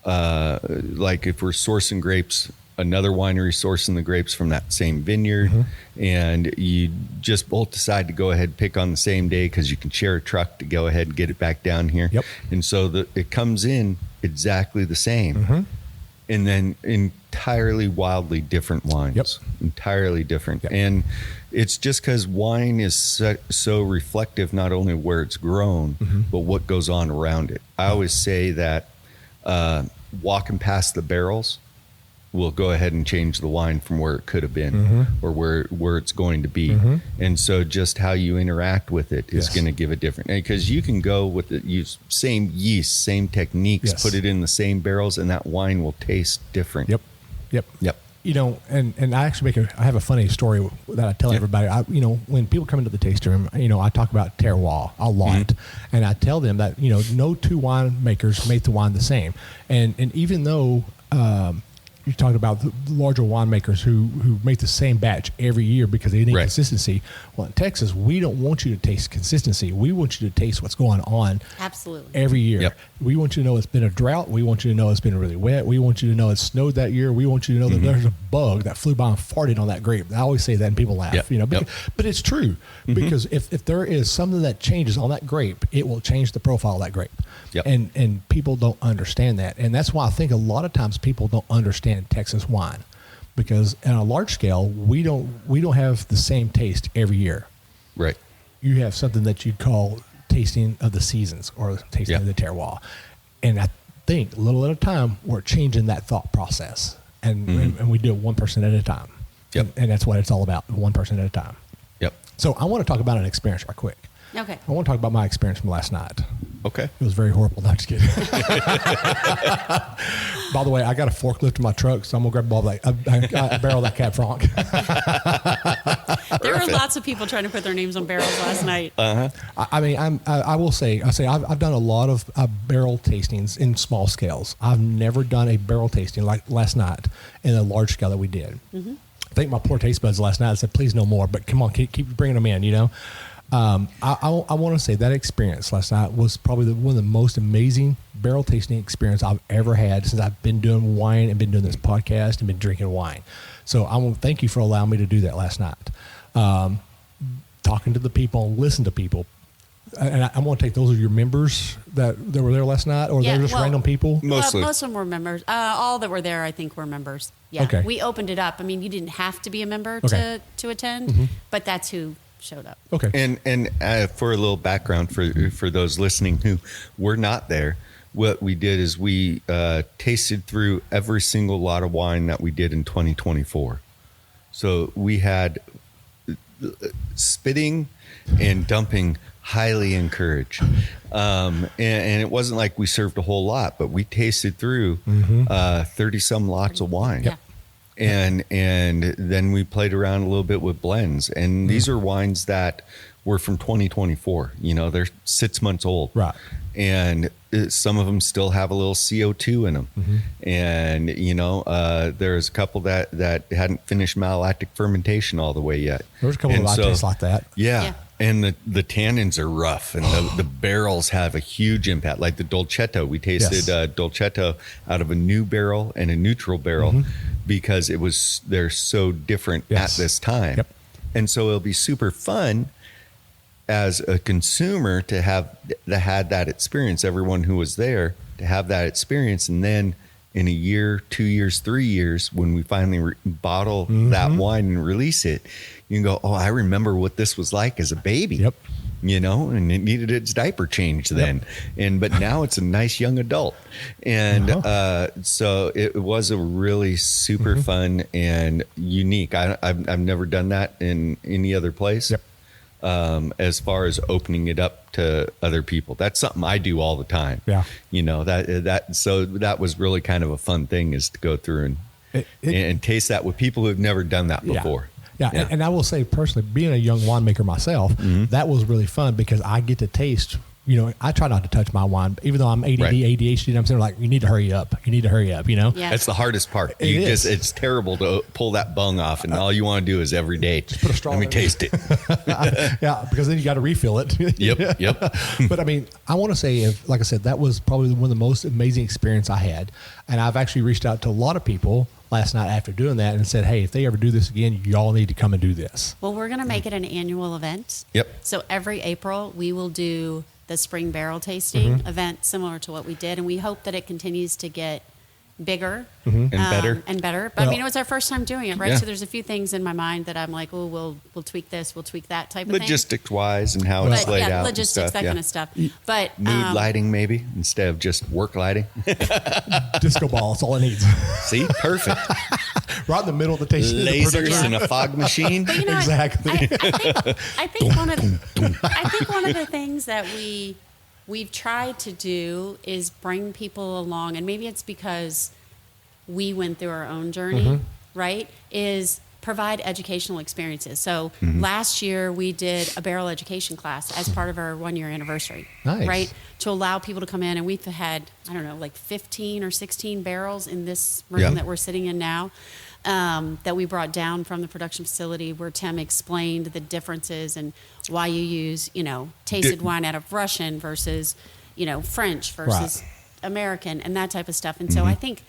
like if we're sourcing grapes, another winery sourcing the grapes from that same vineyard, and you just both decide to go ahead and pick on the same day because you can share a truck to go ahead and get it back down here. Yep. And so it comes in exactly the same. And then entirely wildly different wines. Yep. Entirely different. Yep. And it's just because wine is so reflective, not only where it's grown, but what goes on around it. I always say that walking past the barrels will go ahead and change the wine from where it could have been or where it's going to be. And so just how you interact with it is going to give a different, because you can go with the same yeast, same techniques, put it in the same barrels, and that wine will taste different. Yep. Yep. You know, and I actually I have a funny story that I tell everybody. When people come into the tasting room, I talk about terroir a lot, and I tell them that no two winemakers make the wine the same, and even though you're talking about the larger winemakers who make the same batch every year because they need consistency. Well, in Texas, we don't want you to taste consistency. We want you to taste what's going on every year. Yep. We want you to know it's been a drought. We want you to know it's been really wet. We want you to know it snowed that year. We want you to know that there's a bug that flew by and farted on that grape. I always say that and people laugh, but it's true because if there is something that changes on that grape, it will change the profile of that grape. Yep. And people don't understand that. And that's why I think a lot of times people don't understand Texas wine, because on a large scale, we don't have the same taste every year. Right. You have something that you'd call tasting of the seasons or tasting of the terroir. And I think a little at a time, we're changing that thought process and we do it 1% at a time. Yep. And that's what it's all about, 1% at a time. Yep. So I want to talk about an experience right quick. Okay. I want to talk about my experience from last night. Okay. It was very horrible. No, I'm just kidding. By the way, I got a forklift in my truck, so I'm going to grab a ball I barrel that Cab Franc. There were lots of people trying to put their names on barrels last night. I will say, I've done a lot of barrel tastings in small scales. I've never done a barrel tasting like last night in a large scale that we did. Mm-hmm. I think my poor taste buds last night said, please no more, but come on, keep bringing them in, I want to say that experience last night was probably one of the most amazing barrel tasting experience I've ever had since I've been doing wine and been doing this podcast and been drinking wine. So I want to thank you for allowing me to do that last night. Talking to the people and listen to people. And I want to take those of your members that were there last night, or they're just random people? Mostly. Most of them were members. All that were there, I think, were members. Yeah. Okay. We opened it up. I mean, you didn't have to be a member to attend, but that's who showed up. Okay. And for a little background for those listening who were not there, what we did is we tasted through every single lot of wine that we did in 2024. So we had spitting and dumping highly encouraged. And it wasn't like we served a whole lot, but we tasted through 30 some lots of wine. Yeah. And then we played around a little bit with blends. And these are wines that were from 2024. They're 6 months old. Right. And some of them still have a little CO2 in them. And, there's a couple that hadn't finished malolactic fermentation all the way yet. There's a couple of tastes like that. Yeah. And the tannins are rough, and the barrels have a huge impact. Like the Dolcetto, we tasted Dolcetto out of a new barrel and a neutral barrel because they're so different at this time. Yep. And so it'll be super fun as a consumer to have had that experience. Everyone who was there to have that experience, and then in a year, 2 years, 3 years, when we finally bottle that wine and release it, you can go, oh, I remember what this was like as a baby. Yep. And it needed its diaper change then. But now it's a nice young adult. And so it was a really super fun and unique. I've never done that in any other place. Yep. As far as opening it up to other people, that's something I do all the time. Yeah. So that was really kind of a fun thing, is to go through and taste that with people who've never done that before. Yeah. And I will say personally, being a young winemaker myself, that was really fun because I get to taste. I try not to touch my wine, even though I'm ADD, ADHD. I'm saying, like, you need to hurry up. Yeah. That's the hardest part. It's terrible to pull that bung off, and all you want to do is every day, just put a straw. Let me taste it. Yeah, because then you got to refill it. Yep. But I want to say, like I said, that was probably one of the most amazing experience I had, and I've actually reached out to a lot of people last night after doing that and said, hey, if they ever do this again, y'all need to come and do this. Well, we're going to make it an annual event. Yep. So every April we will do the spring barrel tasting event, similar to what we did, and we hope that it continues to get bigger and better. But it was our first time doing it, right? So there's a few things in my mind that I'm like, oh, we'll tweak this, we'll tweak that type of thing. Logistics wise and how it's laid out. Logistics, that kind of stuff. But mood lighting maybe instead of just work lighting. Disco ball, that's all it needs. See, perfect. Right in the middle of the tasting. Lasers and a fog machine. But exactly. I think one of the things that we've tried to do is bring people along, and maybe it's because we went through our own journey, right, is provide educational experiences. So last year we did a barrel education class as part of our 1-year anniversary, right, to allow people to come in. And we've had, I don't know, like 15 or 16 barrels in this room that we're sitting in now, that we brought down from the production facility, where Tim explained the differences and why you use, tasted wine out of Russian versus, French versus American and that type of stuff. And so I think,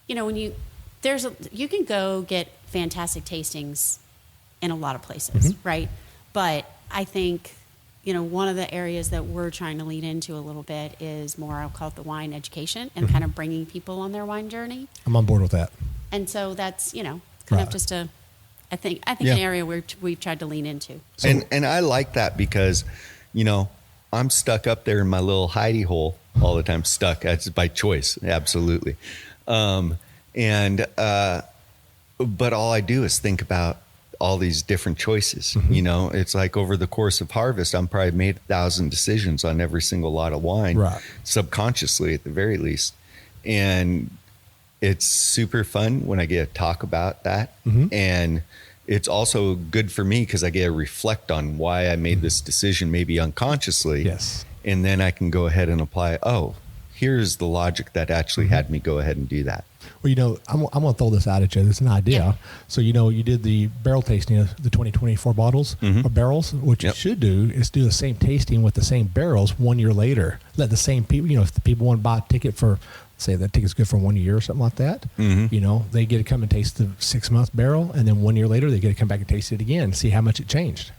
when you can go get fantastic tastings in a lot of places, right? But I think, one of the areas that we're trying to lead into a little bit is more, I'll call it the wine education and kind of bringing people on their wine journey. I'm on board with that. And so that's, kind of just I think an area where we've tried to lean into. So, and I like that because, I'm stuck up there in my little hidey hole all the time. Stuck. That's by choice. Absolutely. But all I do is think about all these different choices. It's like over the course of harvest, I'm probably made 1,000 decisions on every single lot of wine, subconsciously at the very least. And it's super fun when I get to talk about that. And it's also good for me because I get to reflect on why I made this decision, maybe unconsciously. Yes. And then I can go ahead and apply, here's the logic that actually had me go ahead and do that. Well, I'm going to throw this out at you. It's an idea. Yeah. So, you did the barrel tasting of the 2024 bottles or barrels. What you should do is do the same tasting with the same barrels 1 year later. Let the same people, if the people want to buy a ticket for, say that ticket's good for 1 year or something like that, they get to come and taste the 6-month barrel. And then 1 year later, they get to come back and taste it again, see how much it changed.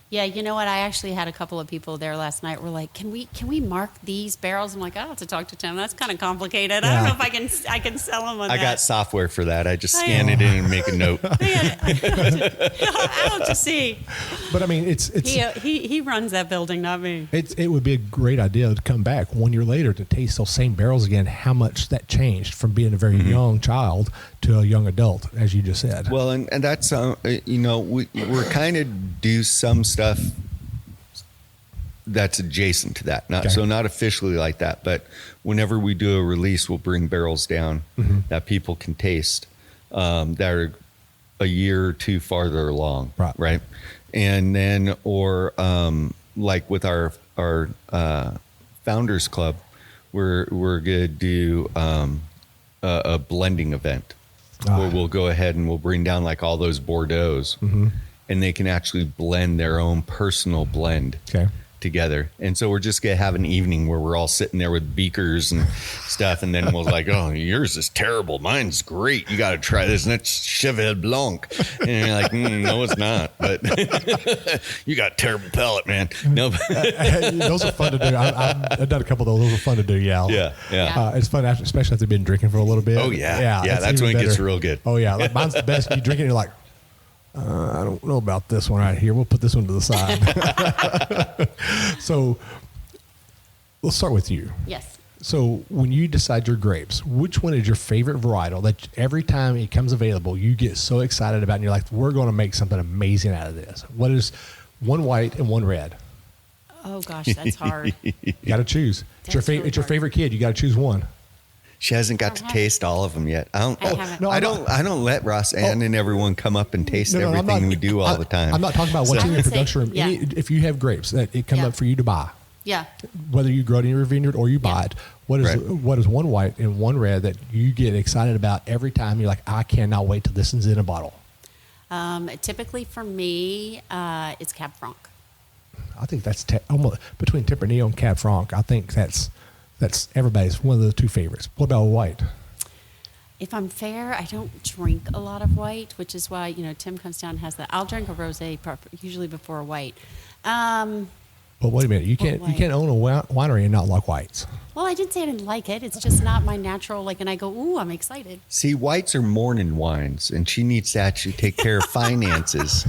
Yeah, you know what? I actually had a couple of people there last night. Were like, "Can we mark these barrels?" I'm like, "I have to talk to Tim. That's kind of complicated. I don't know if I can sell them on that." I got software for that. I just scan it in and make a note. I'll have to see. But I mean, it's he runs that building, not me. It would be a great idea to come back 1 year later to taste those same barrels again. How much that changed from being a very young child to a young adult, as you just said. Well, and that's we're kind of do some stuff that's adjacent to that, not officially like that, but whenever we do a release, we'll bring barrels down that people can taste that are a year or two farther along, right? And then, or like with our Founders Club, we're gonna do a blending event where we'll go ahead and we'll bring down like all those Bordeaux's. And they can actually blend their own personal blend together. And so we're just going to have an evening where we're all sitting there with beakers and stuff. And then we'll like, yours is terrible. Mine's great. You got to try this. And it's Cheval Blanc. And you're like, no, it's not. But you got a terrible palate, man. No. Those are fun to do. I've done a couple of those. Those are fun to do, Yeah. It's fun, especially after you've been drinking for a little bit. Oh, yeah. Yeah, that's when it gets real good. Oh, yeah. Like mine's the best. You drink it and you're like, I don't know about this one right here. We'll put this one to the side. So let's start with you. Yes. So when you decide your grapes, which one is your favorite varietal that every time it comes available, you get so excited about and you're like, we're going to make something amazing out of this? What is one white and one red? Oh, gosh, that's hard. You got to choose. It's your favorite kid. You got to choose one. She hasn't got to taste all of them yet. I don't let Rosann and everyone come up and taste everything we do all the time. I'm not talking about what's in your production room. If you have grapes that it come up for you to buy, whether you grow it in your vineyard or you buy it, what is one white and one red that you get excited about every time? You're like, I cannot wait till this is in a bottle. Typically for me, it's Cab Franc. I think that's almost between Tempranillo and Cab Franc. I think that's everybody's one of the two favorites. What about white? If I'm fair, I don't drink a lot of white, which is why, Tim comes down and has that. I'll drink a rosé usually before a white. But wait a minute. You can't own a winery and not like whites. Well, I didn't say I didn't like it. It's just not my natural, and I go, ooh, I'm excited. See, whites are morning wines, and she needs to actually take care of finances.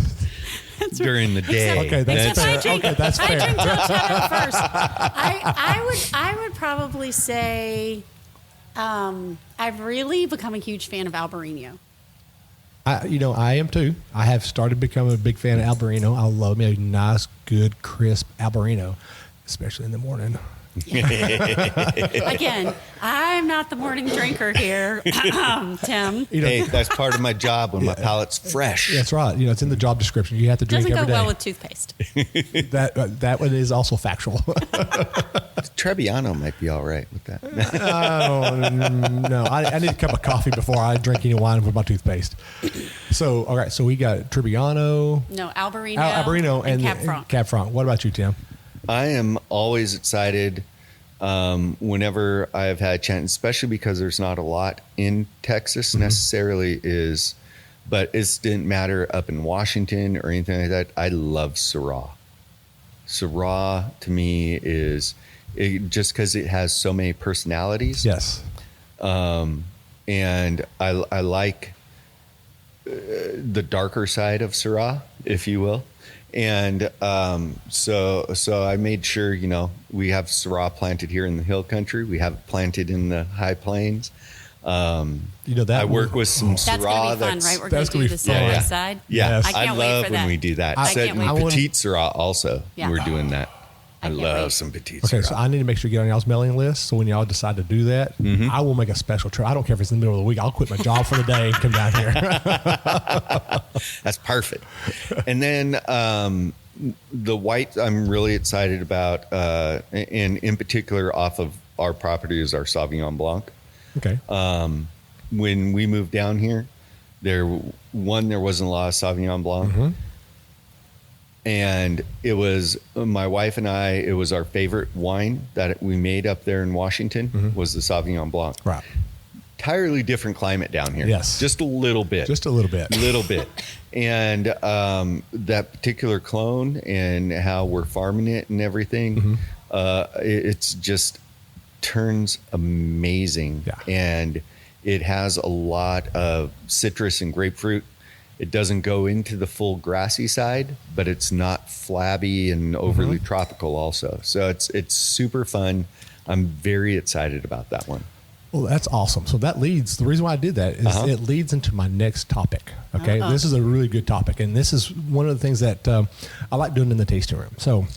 During the day. Okay, that's fair. That's fair. I drink Del Chateau first. I would probably say I've really become a huge fan of Albarino. I am too. I have started becoming a big fan of Albarino. I love me a nice, good, crisp Albarino, especially in the morning. Again, I'm not the morning drinker here, Tim. Hey, that's part of my job when my palate's fresh. That's right. It's in the job description. You have to drink Doesn't every go day. well with toothpaste. That one is also factual. Trebbiano might be all right with that. No, I need a cup of coffee before I drink any wine with my toothpaste. So, all right. So we got Trebbiano. No, Albarino. Albarino and Cab Franc. Cab Franc. What about you, Tim? I am always excited whenever I've had a chance, especially because there's not a lot in Texas necessarily but it didn't matter up in Washington or anything like that. I love Syrah. Syrah to me is just because it has so many personalities. Yes. And I like the darker side of Syrah, if you will. And so I made sure, we have Syrah planted here in the hill country. We have it planted in the high plains. That I work with some That's Syrah. going to be fun, right? We're going to do the side by side. Yeah, Yes. I can't wait love for when that. we do that. I can't wait. Petite Syrah also. Yeah. We're doing that. I can't love wait. some Petite Okay, Syrah. so I need to make sure you get on y'all's mailing list. So when y'all decide to do that, I will make a special trip. I don't care if it's in the middle of the week. I'll quit my job for the day and come down here. That's perfect. And then the white I'm really excited about, and in particular off of our property is our Sauvignon Blanc. Okay. When we moved down here, there wasn't a lot of Sauvignon Blanc. And it was my wife and I, it was our favorite wine that we made up there in Washington was the Sauvignon Blanc. Right. Entirely different climate down here. Yes. Just a little bit. Just a little bit. Little bit. And that particular clone and how we're farming it and everything, it's just turns amazing. Yeah. And it has a lot of citrus and grapefruit. It doesn't go into the full grassy side, but it's not flabby and overly tropical also. So it's super fun. I'm very excited about that one. Well, that's awesome. So the reason why I did that is it leads into my next topic. Okay. This is a really good topic. And this is one of the things that I like doing in the tasting room. So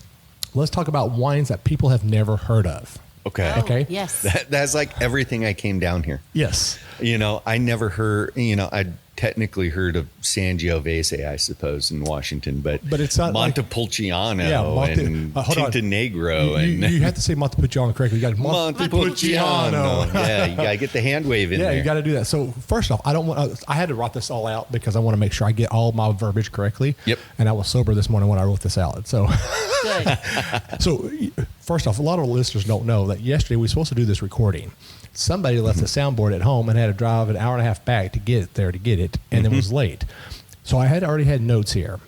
let's talk about wines that people have never heard of. Okay. Oh, Okay. Yes. That's like everything I came down here. Yes. I never heard, I technically heard of Sangiovese, I suppose, in Washington, but it's not Montepulciano and Tintenegro. You have to say Montepulciano correctly. You got Montepulciano. Yeah, you got to get the hand wave in there. Yeah, you got to do that. So first off, I had to write this all out because I want to make sure I get all my verbiage correctly. Yep. And I was sober this morning when I wrote this out. So, Good. so first off, a lot of listeners don't know that yesterday we were supposed to do this recording. Somebody left the soundboard at home and had to drive an hour and a half back to get it, and it was late. So I had already had notes here.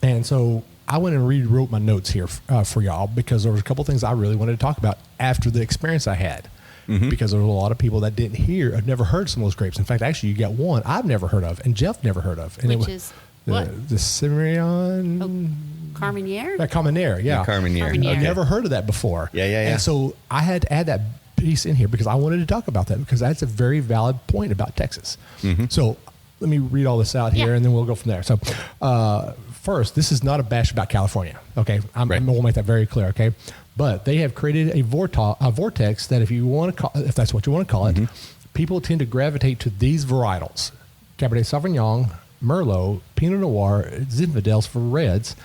And so I went and rewrote my notes here for y'all because there was a couple things I really wanted to talk about after the experience I had. Because there were a lot of people that didn't hear, I've never heard some of those grapes. In fact, actually, you got one I've never heard of, and Jeff never heard of. And Which is the, what? The Cimarron. Carmenere? Carmenere, yeah. Carmenere. Carmenere. I've never heard of that before. Yeah. And so I had to add that piece in here because I wanted to talk about that because that's a very valid point about Texas. So let me read all this out here and then we'll go from there. So first, this is not a bash about California. Okay. I'm going to make that very clear. Okay. But they have created a vortex that if that's what you want to call it, people tend to gravitate to these varietals: Cabernet Sauvignon, Merlot, Pinot Noir, Zinfandels for reds,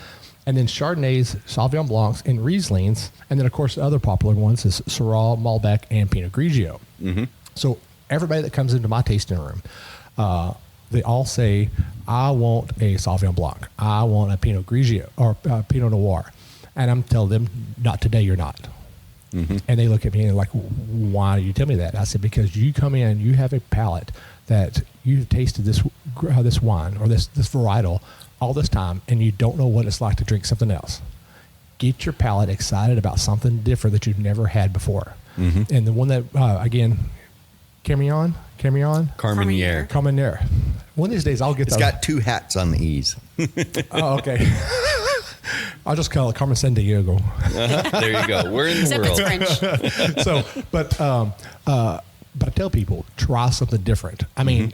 and then Chardonnays, Sauvignon Blancs, and Rieslings. And then, of course, the other popular ones is Syrah, Malbec, and Pinot Grigio. So everybody that comes into my tasting room, they all say, I want a Sauvignon Blanc. I want a Pinot Grigio or Pinot Noir. And I'm telling them, not today, you're not. And they look at me and like, why do you tell me that? I said, because you come in, you have a palate that you've tasted this wine or this varietal all this time, and you don't know what it's like to drink something else. Get your palate excited about something different that you've never had before. And the one that, again, Carmenere. One of these days I'll get that. It's got two hats on the E's. Oh, okay. I'll just call it Carmen Sandiego. There you go. We're in the Except world. it's French. So, but I tell people, try something different. I mean,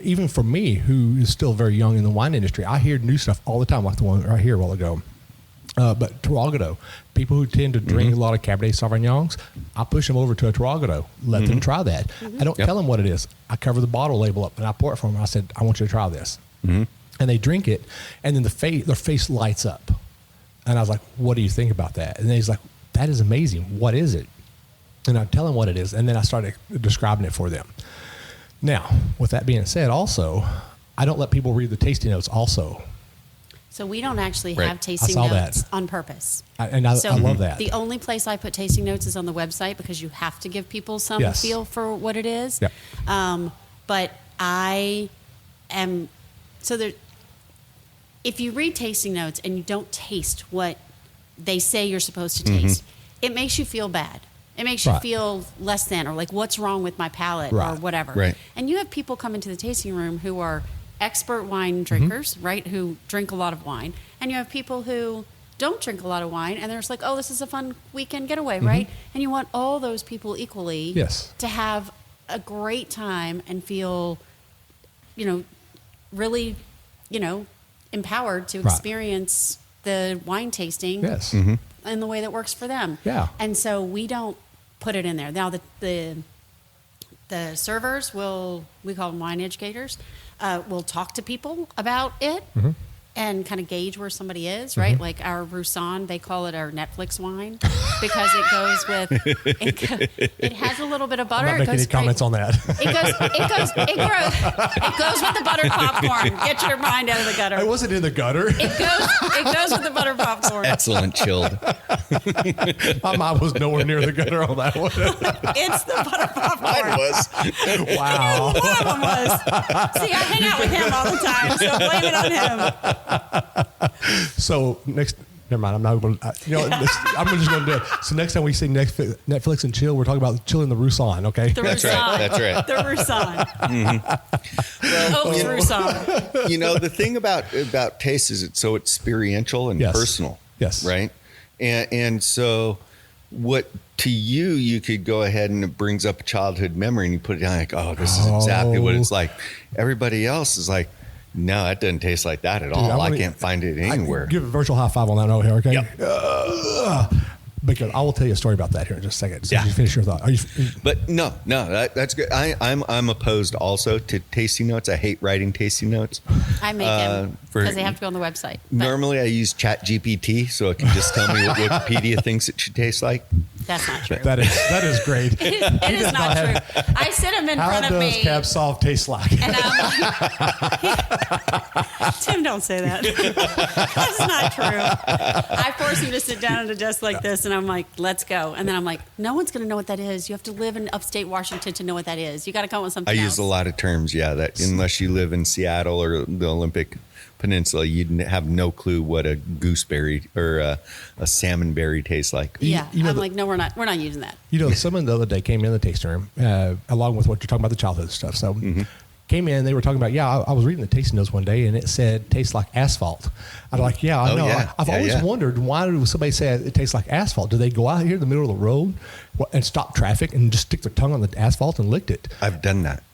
even for me, who is still very young in the wine industry, I hear new stuff all the time, like the one right here a while ago. But Tarragoto, people who tend to drink a lot of Cabernet Sauvignons, I push them over to a Tarragoto, let them try that. I don't tell them what it is. I cover the bottle label up and I pour it for them. I said, I want you to try this. And they drink it, and then their face lights up. And I was like, what do you think about that? And then he's like, that is amazing. What is it? And I tell him what it is, and then I started describing it for them. Now, with that being said, also, I don't let people read the tasting notes also. So we don't actually have tasting I saw notes that. on purpose. I love that. The only place I put tasting notes is on the website, because you have to give people some feel for what it is. Yep. But I am, so there, if you read tasting notes and you don't taste what they say you're supposed to taste, it makes you feel bad. It makes you feel less than, or like, what's wrong with my palate, or whatever. Right. And you have people come into the tasting room who are expert wine drinkers, right, who drink a lot of wine. And you have people who don't drink a lot of wine, and they're just like, oh, this is a fun weekend getaway, right? And you want all those people equally to have a great time and feel, really, empowered to experience the wine tasting in the way that works for them. Yeah. And so we don't put it in there. Now, the servers we call them wine educators, will talk to people about it and kind of gauge where somebody is, right? Like our Rosann, they call it our Netflix wine because it goes with, it has a little bit of butter. I'm not making any comments on that. It goes with the butter popcorn. Get your mind out of the gutter. I wasn't in the gutter. It goes with the butter popcorn. Excellent, chilled. My mind was nowhere near the gutter on that one. It's the butter popcorn. Mine was. Wow. One of them was. See, I hang out with him all the time, so blame it on him. So never mind. I'm not going to. I'm just going to do it. So next time we see Netflix and chill, we're talking about chilling the Rosann. Okay. That's right. That's right. The Rosann. Oaks Rosann. The thing about taste is it's so experiential and personal. Yes. Right. And so what to you could go ahead and it brings up a childhood memory and you put it down like, oh, this is exactly what it's like. Everybody else is like, no, that doesn't taste like that at all. I can't find it anywhere. Give a virtual high five on that note here, okay? Yep. Because I will tell you a story about that here in just a second. So you finish your thought. But no, that's good. I'm opposed also to tasting notes. I hate writing tasting notes. I make them because they have to go on the website. Normally I use ChatGPT so it can just tell me what Wikipedia thinks it should taste like. That's not true. That is great. It is not true. I sit them in front of me. How does Cab Sauv taste like? And Tim, don't say that. That's not true. I force him to sit down at a desk like this, and I'm like, let's go. And then I'm like, no one's going to know what that is. You have to live in upstate Washington to know what that is. You got to come up with something else. I use a lot of terms, that unless you live in Seattle or the Olympic Peninsula, you'd have no clue what a gooseberry or a salmonberry tastes like. Yeah, I'm like, no, we're not using that. Someone the other day came in the tasting room, along with what you're talking about, the childhood stuff. So came in, they were talking about, I was reading the tasting notes one day and it said, tastes like asphalt. I'm like, I know. I've always wondered, why do somebody say it tastes like asphalt? Do they go out here in the middle of the road and stop traffic and just stick their tongue on the asphalt and licked it? I've done that.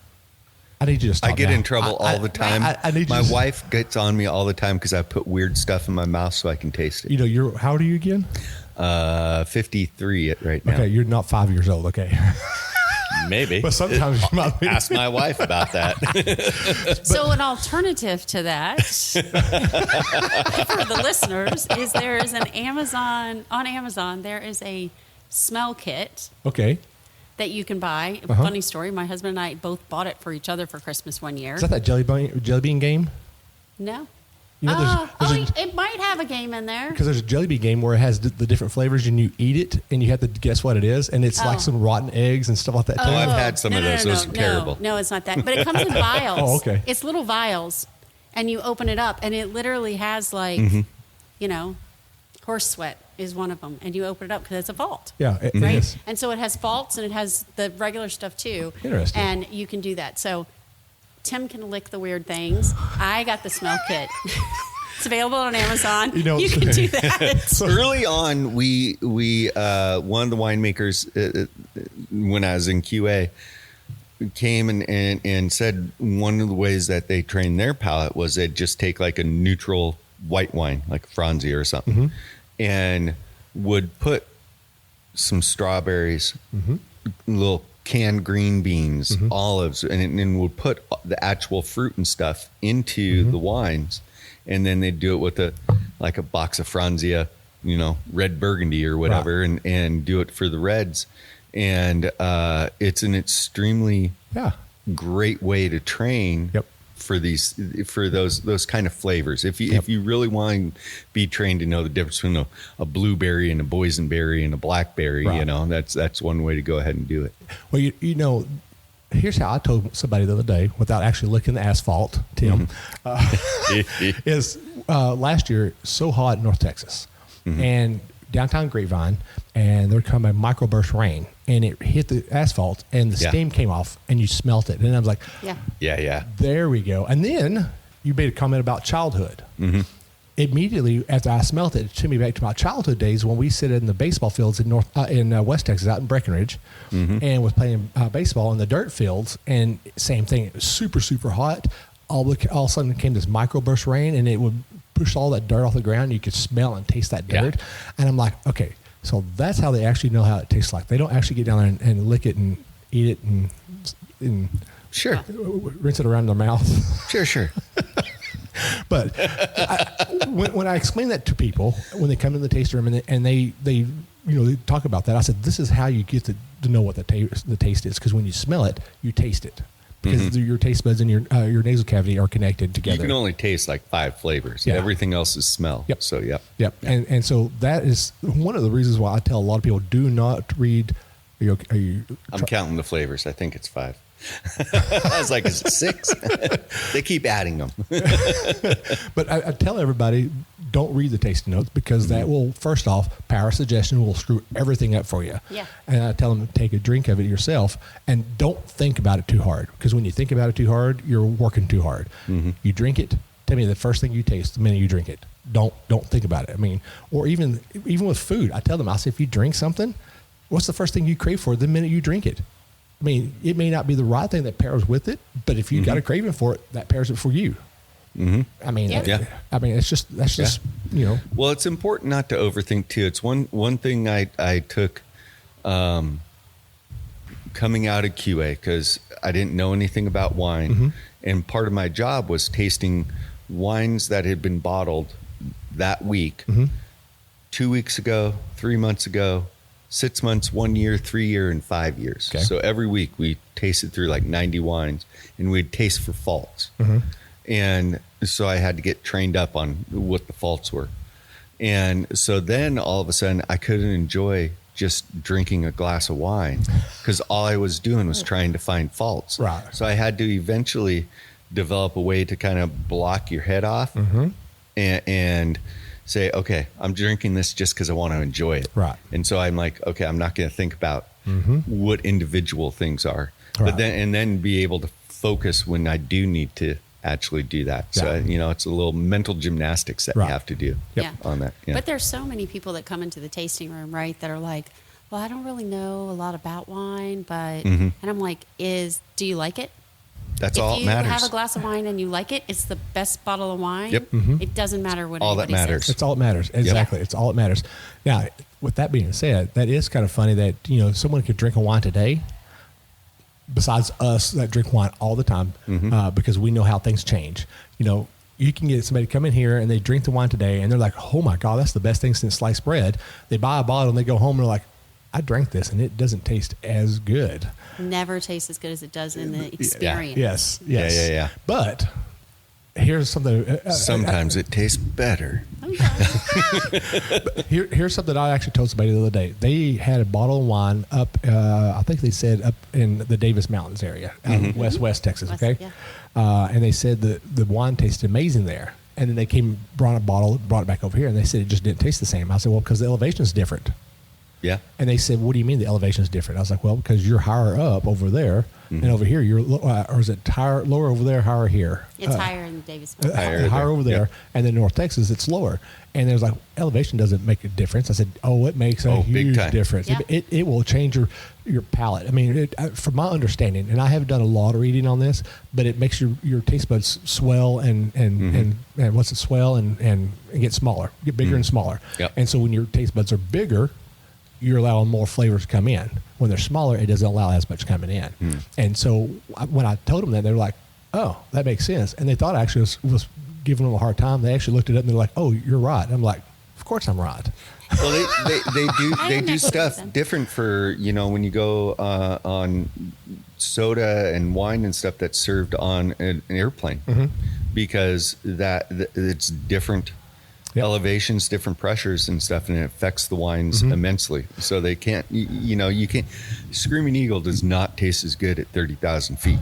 I need you to stop. I get in trouble all the time. My wife gets on me all the time because I put weird stuff in my mouth so I can taste it. How old are you again? 53 right now. Okay, you're not 5 years old. Okay. Maybe. But sometimes you might be. Ask my wife about that. So an alternative to that for the listeners is there is on Amazon there is a smell kit. Okay. That you can buy. Funny story. My husband and I both bought it for each other for Christmas one year. Is that jelly bean game? No. It might have a game in there. Because there's a jelly bean game where it has the different flavors and you eat it and you have to guess what it is. And it's like some rotten eggs and stuff like that. I've had some of those. Those are terrible. No, it's not that. But it comes in vials. Oh, okay. It's little vials. And you open it up and it literally has horse sweat is one of them, and you open it up because it's a vault. Yeah, it is. And so it has vaults and it has the regular stuff too. Interesting. And you can do that. So Tim can lick the weird things. I got the smell kit. It's available on Amazon. You can do that. So early on, we one of the winemakers when I was in QA came and said one of the ways that they trained their palate was they'd just take like a neutral white wine, like Franzi or something. and would put some strawberries, little canned green beans, olives, and would put the actual fruit and stuff into the wines. And then they'd do it with a box of Franzia, red Burgundy or whatever, and do it for the reds. And it's an extremely great way to train for those kind of flavors. If you really want to be trained to know the difference between a blueberry and a boysenberry and a blackberry, that's one way to go ahead and do it. Well, here's how I told somebody the other day, without actually licking the asphalt, Tim, is last year, so hot in North Texas and downtown Grapevine, and there come a microburst rain, and it hit the asphalt, and the steam came off, and you smelt it. And I was like, yeah, there we go. And then you made a comment about childhood. Immediately after I smelt it took me back to my childhood days when we sit in the baseball fields in West Texas, out in Breckenridge, and was playing baseball in the dirt fields. And same thing, it was super, super hot. All of a sudden came this microburst rain, and it would push all that dirt off the ground. You could smell and taste that dirt. And I'm like, okay, so that's how they actually know how it tastes like. They don't actually get down there and lick it and eat it and rinse it around their mouth. Sure. But when I explain that to people, when they come to the tasting room and they talk about that, I said, this is how you get to know what the taste is. Because when you smell it, you taste it. Because your taste buds and your nasal cavity are connected together. You can only taste like 5 flavors. Everything else is smell. So, And so that is one of the reasons why I tell a lot of people, do not read. I'm counting the flavors. I think it's 5. I was like, is it 6? They keep adding them. But I tell everybody, don't read the tasting notes, because that will, first off, power suggestion will screw everything up for you. And I tell them to take a drink of it yourself and don't think about it too hard, because when you think about it too hard, you're working too hard. You drink it. Tell me the first thing you taste the minute you drink it. Don't think about it. I mean, or even with food, I tell them, I say, if you drink something, what's the first thing you crave for the minute you drink it? I mean, it may not be the right thing that pairs with it, but if you got a craving for it, that pairs it for you. I mean, I mean, that's just Well, it's important not to overthink too. It's one thing I took coming out of QA, because I didn't know anything about wine, and part of my job was tasting wines that had been bottled that week, 2 weeks ago, 3 months ago, 6 months, 1 year, 3 year, and 5 years. So every week we tasted through like 90 wines, and we'd taste for faults. And so I had to get trained up on what the faults were. And so then all of a sudden I couldn't enjoy just drinking a glass of wine, because all I was doing was trying to find faults. So I had to eventually develop a way to kind of block your head off and say, okay, I'm drinking this just because I want to enjoy it. And so I'm like, okay, I'm not going to think about what individual things are, but then be able to focus when I do need to actually do that. So, it's a little mental gymnastics that you have to do on that. But there's so many people that come into the tasting room, right, that are like, well, I don't really know a lot about wine, but, and I'm like, do you like it? That's all that matters. If you have a glass of wine and you like it, it's the best bottle of wine. It doesn't matter what all anybody that matters. says. It's all that matters. Exactly. It's all that matters. Now, with that being said, that is kind of funny that, someone could drink a wine today, besides us that drink wine all the time, because we know how things change. You can get somebody to come in here and they drink the wine today and they're like, oh my God, that's the best thing since sliced bread. They buy a bottle and they go home and they're like, I drank this and it doesn't taste as good. Never tastes as good as it does in the experience. Yes. Yeah. But here's something. Sometimes it tastes better. Here's something I actually told somebody the other day. They had a bottle of wine up, I think they said up in the Davis Mountains area, out in West Texas, okay? And they said the wine tasted amazing there. And then they brought a bottle, brought it back over here, and they said it just didn't taste the same. I said, well, because the elevation is different. Yeah. And they said, what do you mean the elevation is different? I was like, well, because you're higher up over there, and over here, you're or is it lower over there, higher here? It's higher in Davisville. Higher over there. Yeah. And then North Texas, it's lower. And there's like, elevation doesn't make a difference. I said, oh, it makes a huge difference. Yeah. It will change your palate. I mean, from my understanding, and I haven't done a lot of reading on this, but it makes your taste buds swell and what's it, swell and get smaller, get bigger and smaller. Yep. And so when your taste buds are bigger, you're allowing more flavors to come in. When they're smaller, it doesn't allow as much coming in. And so when I told them that, they were like, oh, that makes sense. And they thought I actually was giving them a hard time. They actually looked it up and they're like, oh, you're right. I'm like, of course I'm right. Well, they do stuff different for, when you go on soda and wine and stuff that's served on an airplane, because it's different elevations, different pressures and stuff, and it affects the wines immensely. So they can't, you can't. Screaming Eagle does not taste as good at 30,000 feet.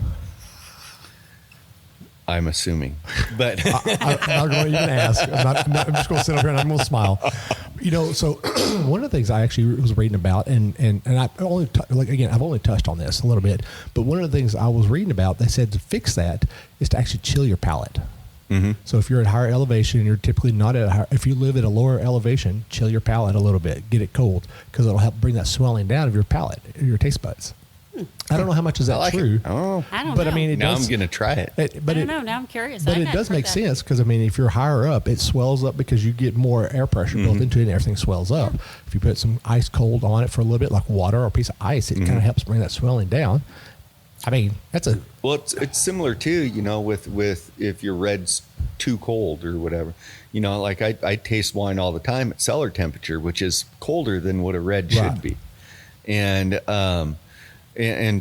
I'm assuming, but I'm not going to even ask. I'm just going to sit up here and I'm going to smile. So one of the things I actually was reading about, and I only I've only touched on this a little bit, but one of the things I was reading about, they said to fix that is to actually chill your palate. So if you're at higher elevation and you're typically not at if you live at a lower elevation, chill your palate a little bit, get it cold, because it'll help bring that swelling down of your palate, your taste buds. I don't know how much is that true. Oh, I don't know. But I mean, now I'm going to try it. I don't know. Now I'm curious. But it does make sense because, I mean, if you're higher up, it swells up because you get more air pressure built into it and everything swells up. If you put some ice cold on it for a little bit, like water or a piece of ice, it kind of helps bring that swelling down. I mean, that's a... Well, it's similar too, with if your red's too cold or whatever. Like I taste wine all the time at cellar temperature, which is colder than what a red should be. And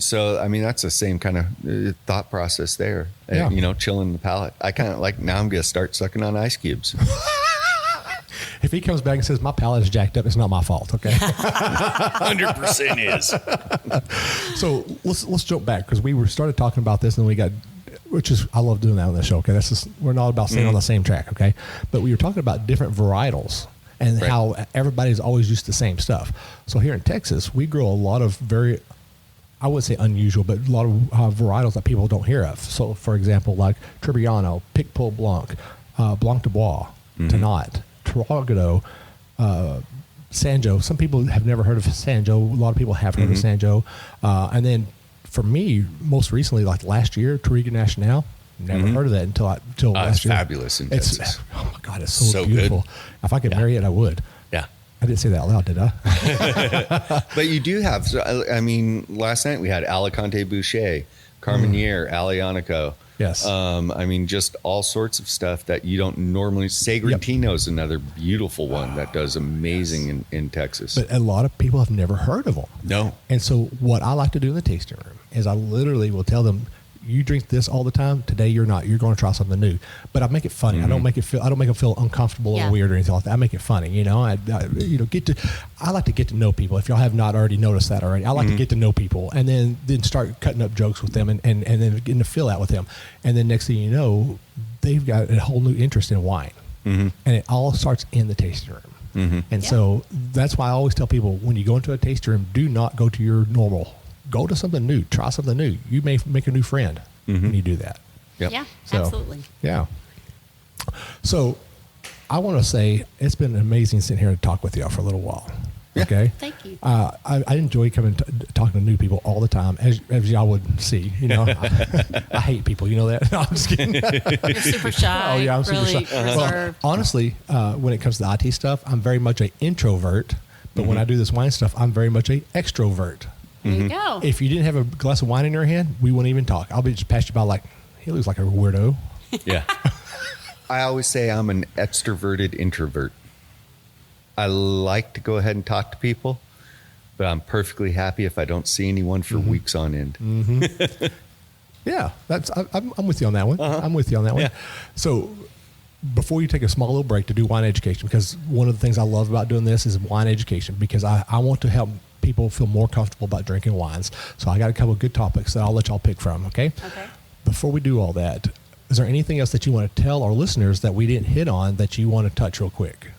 so, I mean, that's the same kind of thought process there, chilling the palate. I kind of now I'm going to start sucking on ice cubes. If he comes back and says, my palate is jacked up, it's not my fault, okay? 100% is. So let's jump back because we started talking about this and then we got, I love doing that on the show, okay? We're not about staying on the same track, okay? But we were talking about different varietals and how everybody's always used the same stuff. So here in Texas, we grow a lot of I would say unusual, but a lot of varietals that people don't hear of. So, for example, like Trebbiano, Picpoul Blanc, Blanc de Bois, Tannat, Tarragodo, Sanjo. Some people have never heard of Sanjo. A lot of people have heard of Sanjo. And then for me, most recently, like last year, Touriga Nacional, never heard of that until last year. Fabulous in Texas. Oh my God, it's so beautiful. Good. If I could marry it, I would. Yeah. I didn't say that out loud, did I? But you do have, I mean, last night we had Alicante Boucher, Carmenere, Alianico. Yes. I mean, just all sorts of stuff that you don't normally. Sagrantino is another beautiful one that does amazing in Texas. But a lot of people have never heard of them. No. And so what I like to do in the tasting room is I literally will tell them, you drink this all the time. Today you're not. You're going to try something new. But I make it funny. I don't make them feel uncomfortable or weird or anything like that. I make it funny. I like to get to know people. If y'all have not already noticed that already, I like to get to know people and then start cutting up jokes with them and then getting to feel out with them. And then next thing you know, they've got a whole new interest in wine. And it all starts in the tasting room. And so that's why I always tell people, when you go into a tasting room, do not go to your normal. Go to something new. Try something new. You may make a new friend when you do that. Yep. Yeah, absolutely. Yeah. So I want to say it's been amazing sitting here to talk with y'all for a little while. Yeah. Okay. Thank you. I enjoy coming talking to new people all the time, as y'all would see. I hate people. You know that? No, I'm just kidding. You're super shy. Oh yeah, I'm really super shy. reserved. Well, honestly, when it comes to IT stuff, I'm very much an introvert. But when I do this wine stuff, I'm very much an extrovert. There you go. If you didn't have a glass of wine in your hand, we wouldn't even talk. I'll be just pass you by like, he looks like a weirdo. Yeah. I always say I'm an extroverted introvert. I like to go ahead and talk to people, but I'm perfectly happy if I don't see anyone for weeks on end. Yeah, I'm with you on that one. I'm with you on that one. Yeah. So before you take a small little break to do wine education, because one of the things I love about doing this is wine education, because I want to help people feel more comfortable about drinking wines. So I got a couple of good topics that I'll let y'all pick from, okay? Okay. Before we do all that, is there anything else that you want to tell our listeners that we didn't hit on that you want to touch real quick?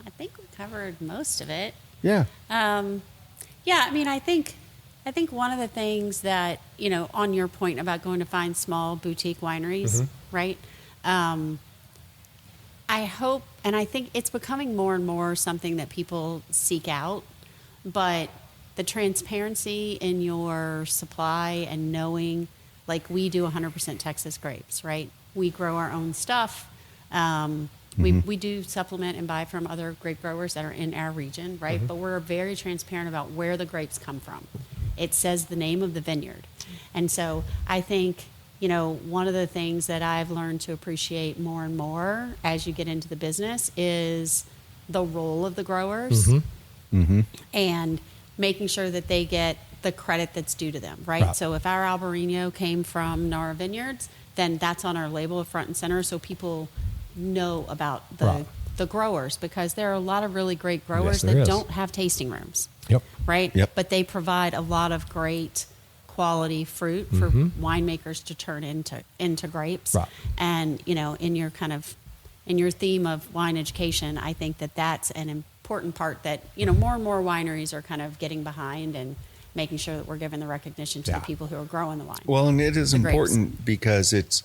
I think we covered most of it. Yeah. Yeah, I mean, I think one of the things that, on your point about going to find small boutique wineries, right? I hope, and I think it's becoming more and more something that people seek out, but the transparency in your supply and knowing, like we do 100% Texas grapes, right? We grow our own stuff. We do supplement and buy from other grape growers that are in our region, right? But we're very transparent about where the grapes come from. It says the name of the vineyard. And so I think, one of the things that I've learned to appreciate more and more as you get into the business is the role of the growers and making sure that they get the credit that's due to them, right? So if our Albarino came from Nara Vineyards, then that's on our label front and center so people know about the growers, because there are a lot of really great growers that don't have tasting rooms. Right? But they provide a lot of great quality fruit for winemakers to turn into grapes. And, in your theme of wine education, I think that that's an important part that, more and more wineries are kind of getting behind and making sure that we're giving the recognition to the people who are growing the wine. Well, and it is important because it's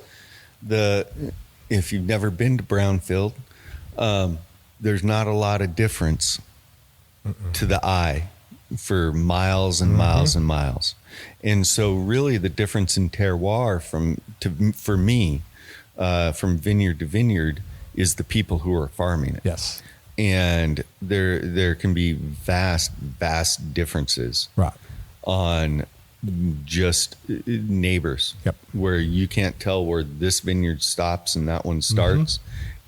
if you've never been to Brownfield, there's not a lot of difference to the eye for miles and miles and miles. And so really the difference in terroir for me, from vineyard to vineyard is the people who are farming it. Yes. And there can be vast differences on just neighbors where you can't tell where this vineyard stops and that one starts.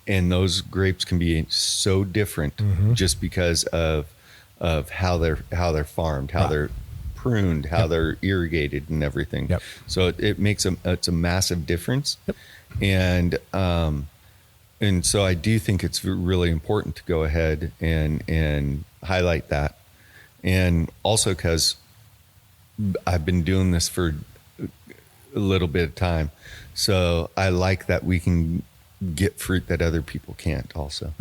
And those grapes can be so different just because of how they're farmed, how they're pruned, how they're irrigated and everything. So it makes it's a massive difference. And so I do think it's really important to go ahead and highlight that. And also because I've been doing this for a little bit of time. So I like that we can get fruit that other people can't also.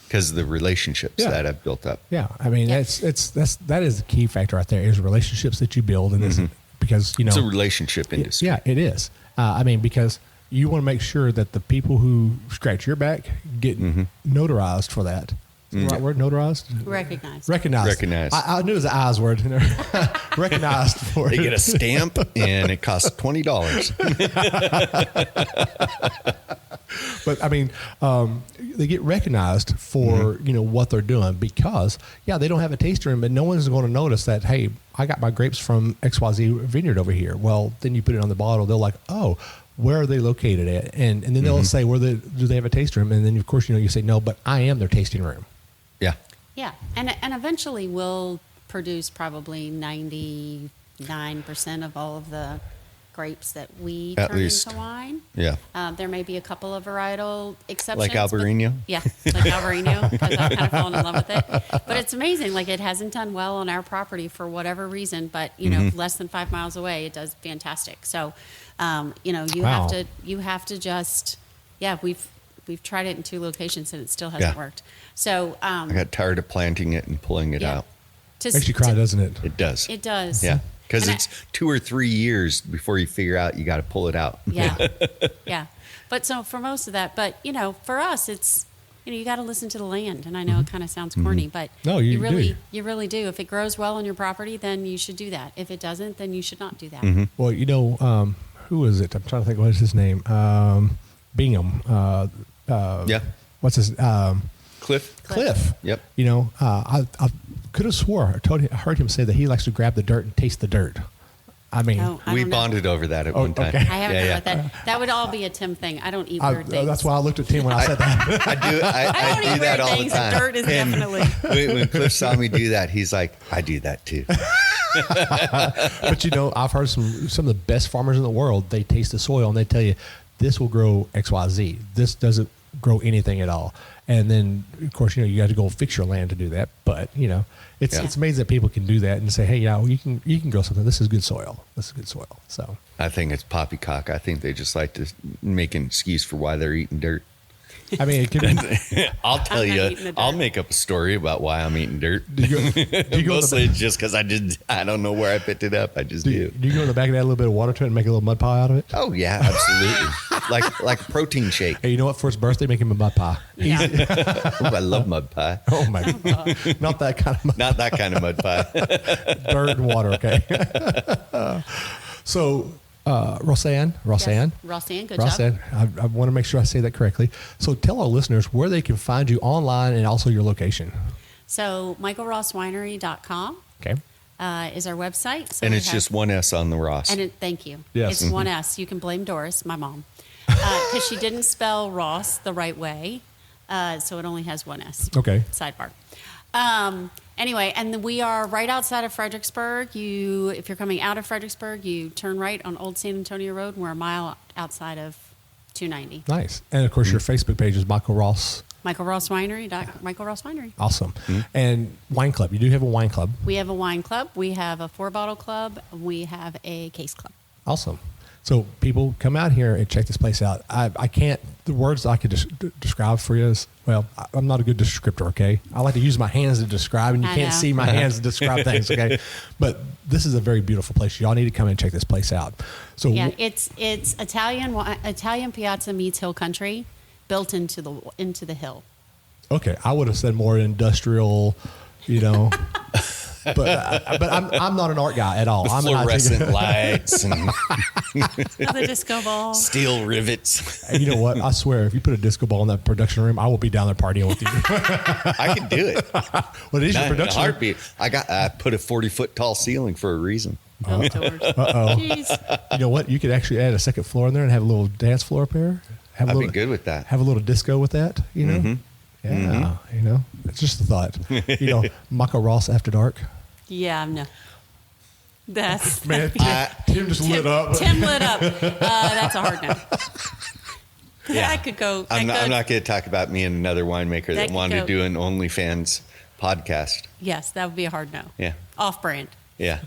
Because of the relationships that I've built up. I mean, that is the key factor right there is relationships that you build. And because, it's a relationship industry. It is. I mean, because you want to make sure that the people who scratch your back get notarized for that. Is the right word? Notarized? Recognized. I knew it was an I's word. Recognized for it. They get a stamp and it costs $20. But I mean, they get recognized for what they're doing because they don't have a tasting room, but no one's going to notice that. Hey, I got my grapes from XYZ vineyard over here. Well, then you put it on the bottle. They're like, oh, where are they located at? And then they'll say, do they have a tasting room? And then of course you say no, but I am their tasting room. Yeah, and eventually we'll produce probably 99% of all of the grapes that we turn into wine. There may be a couple of varietal exceptions. Like Albarino? Like Albarino, because I've kind of fallen in love with it. But it's amazing. Like, it hasn't done well on our property for whatever reason, but, less than 5 miles away, it does fantastic. So, you have to just, we've tried it in 2 locations and it still hasn't worked. So I got tired of planting it and pulling it out. Makes you cry, doesn't it? It does. It does. Yeah. Because it's 2 or 3 years before you figure out you got to pull it out. But so for most of that, but for us, it's, you got to listen to the land. And I know it kind of sounds corny, but no, you really do. If it grows well on your property, then you should do that. If it doesn't, then you should not do that. Well, who is it? I'm trying to think, what is his name? Bingham. What's his Cliff. Yep. I could have swore I heard him say that he likes to grab the dirt and taste the dirt. I mean, we bonded over that at one time. Okay. I haven't heard about that. That would all be a Tim thing. I don't eat weird things. That's why I looked at Tim when I said that. I do that all the time. Dirt is definitely. When Cliff saw me do that, he's like, I do that too. But I've heard some of the best farmers in the world, they taste the soil and they tell you this will grow XYZ. This doesn't grow anything at all. And then, of course, you got to go fix your land to do that. But, it's amazing that people can do that and say, hey, you can grow something. This is good soil. So I think it's poppycock. I think they just like to make an excuse for why they're eating dirt. I mean, it could be. I'll tell I'm not you. eating the dirt. I'll make up a story about why I'm eating dirt. Do you go Mostly it's just because I don't know where I picked it up. I just do. Do you go in the back and add a little bit of water to it and make a little mud pie out of it? Oh yeah, absolutely. like a protein shake. Hey, you know what? For his birthday, make him a mud pie. Yeah. Ooh, I love mud pie. Oh my god, not that kind of mud. Not that kind of mud pie. Dirt and water. Okay. So, Rosann, Rosann, good job. Rosann, I want to make sure I say that correctly. So, tell our listeners where they can find you online and also your location. So, michaelroswinery.com Okay. is our website. So And we it's have- just one S on the Ross. And thank you. Yes. It's one S. You can blame Doris, my mom, because she didn't spell Ross the right way. So it only has one S. Okay. Sidebar. Anyway, and we are right outside of Fredericksburg. If you're coming out of Fredericksburg, you turn right on Old San Antonio Road. And we're a mile outside of 290. Nice. And of course, your Facebook page is Michael Ros. Michael Ros Winery. Michael Ros Winery. Awesome. And wine club. You do have a wine club. We have a wine club. We have a 4-bottle club. We have a case club. Awesome. So people come out here and check this place out. I can't, the words I could describe for you is, well, I'm not a good descriptor, okay? I like to use my hands to describe, and you I can't know. see my hands to describe things, okay? But this is a very beautiful place. Y'all need to come and check this place out. So Yeah, it's Italian Piazza meets Hill Country, built into the hill. okay, I would have said more industrial, you know. But I'm not an art guy at all. I'm an IT Fluorescent lights and The disco ball. steel rivets. And you know what? I swear, if you put a disco ball in that production room, I will be down there partying with you. I can do it. Well, it is your Not in a production room. heartbeat. I put a 40-foot tall ceiling for a reason. Oh, George. Uh-oh. Jeez. You know what? You could actually add a second floor in there and have a little dance floor up there. Have a I'd be little, good with that. Have a little disco with that, you know? Yeah, you know? It's just a thought. You know, Michael Ros After Dark. Yeah, no. That's Man, Tim just lit up. Tim lit up. That's a hard no. Yeah. I could go. I'm not going to talk about me and another winemaker That that could wanted go- to do an OnlyFans podcast. Yes, that would be a hard no. Yeah. Off brand. Yeah.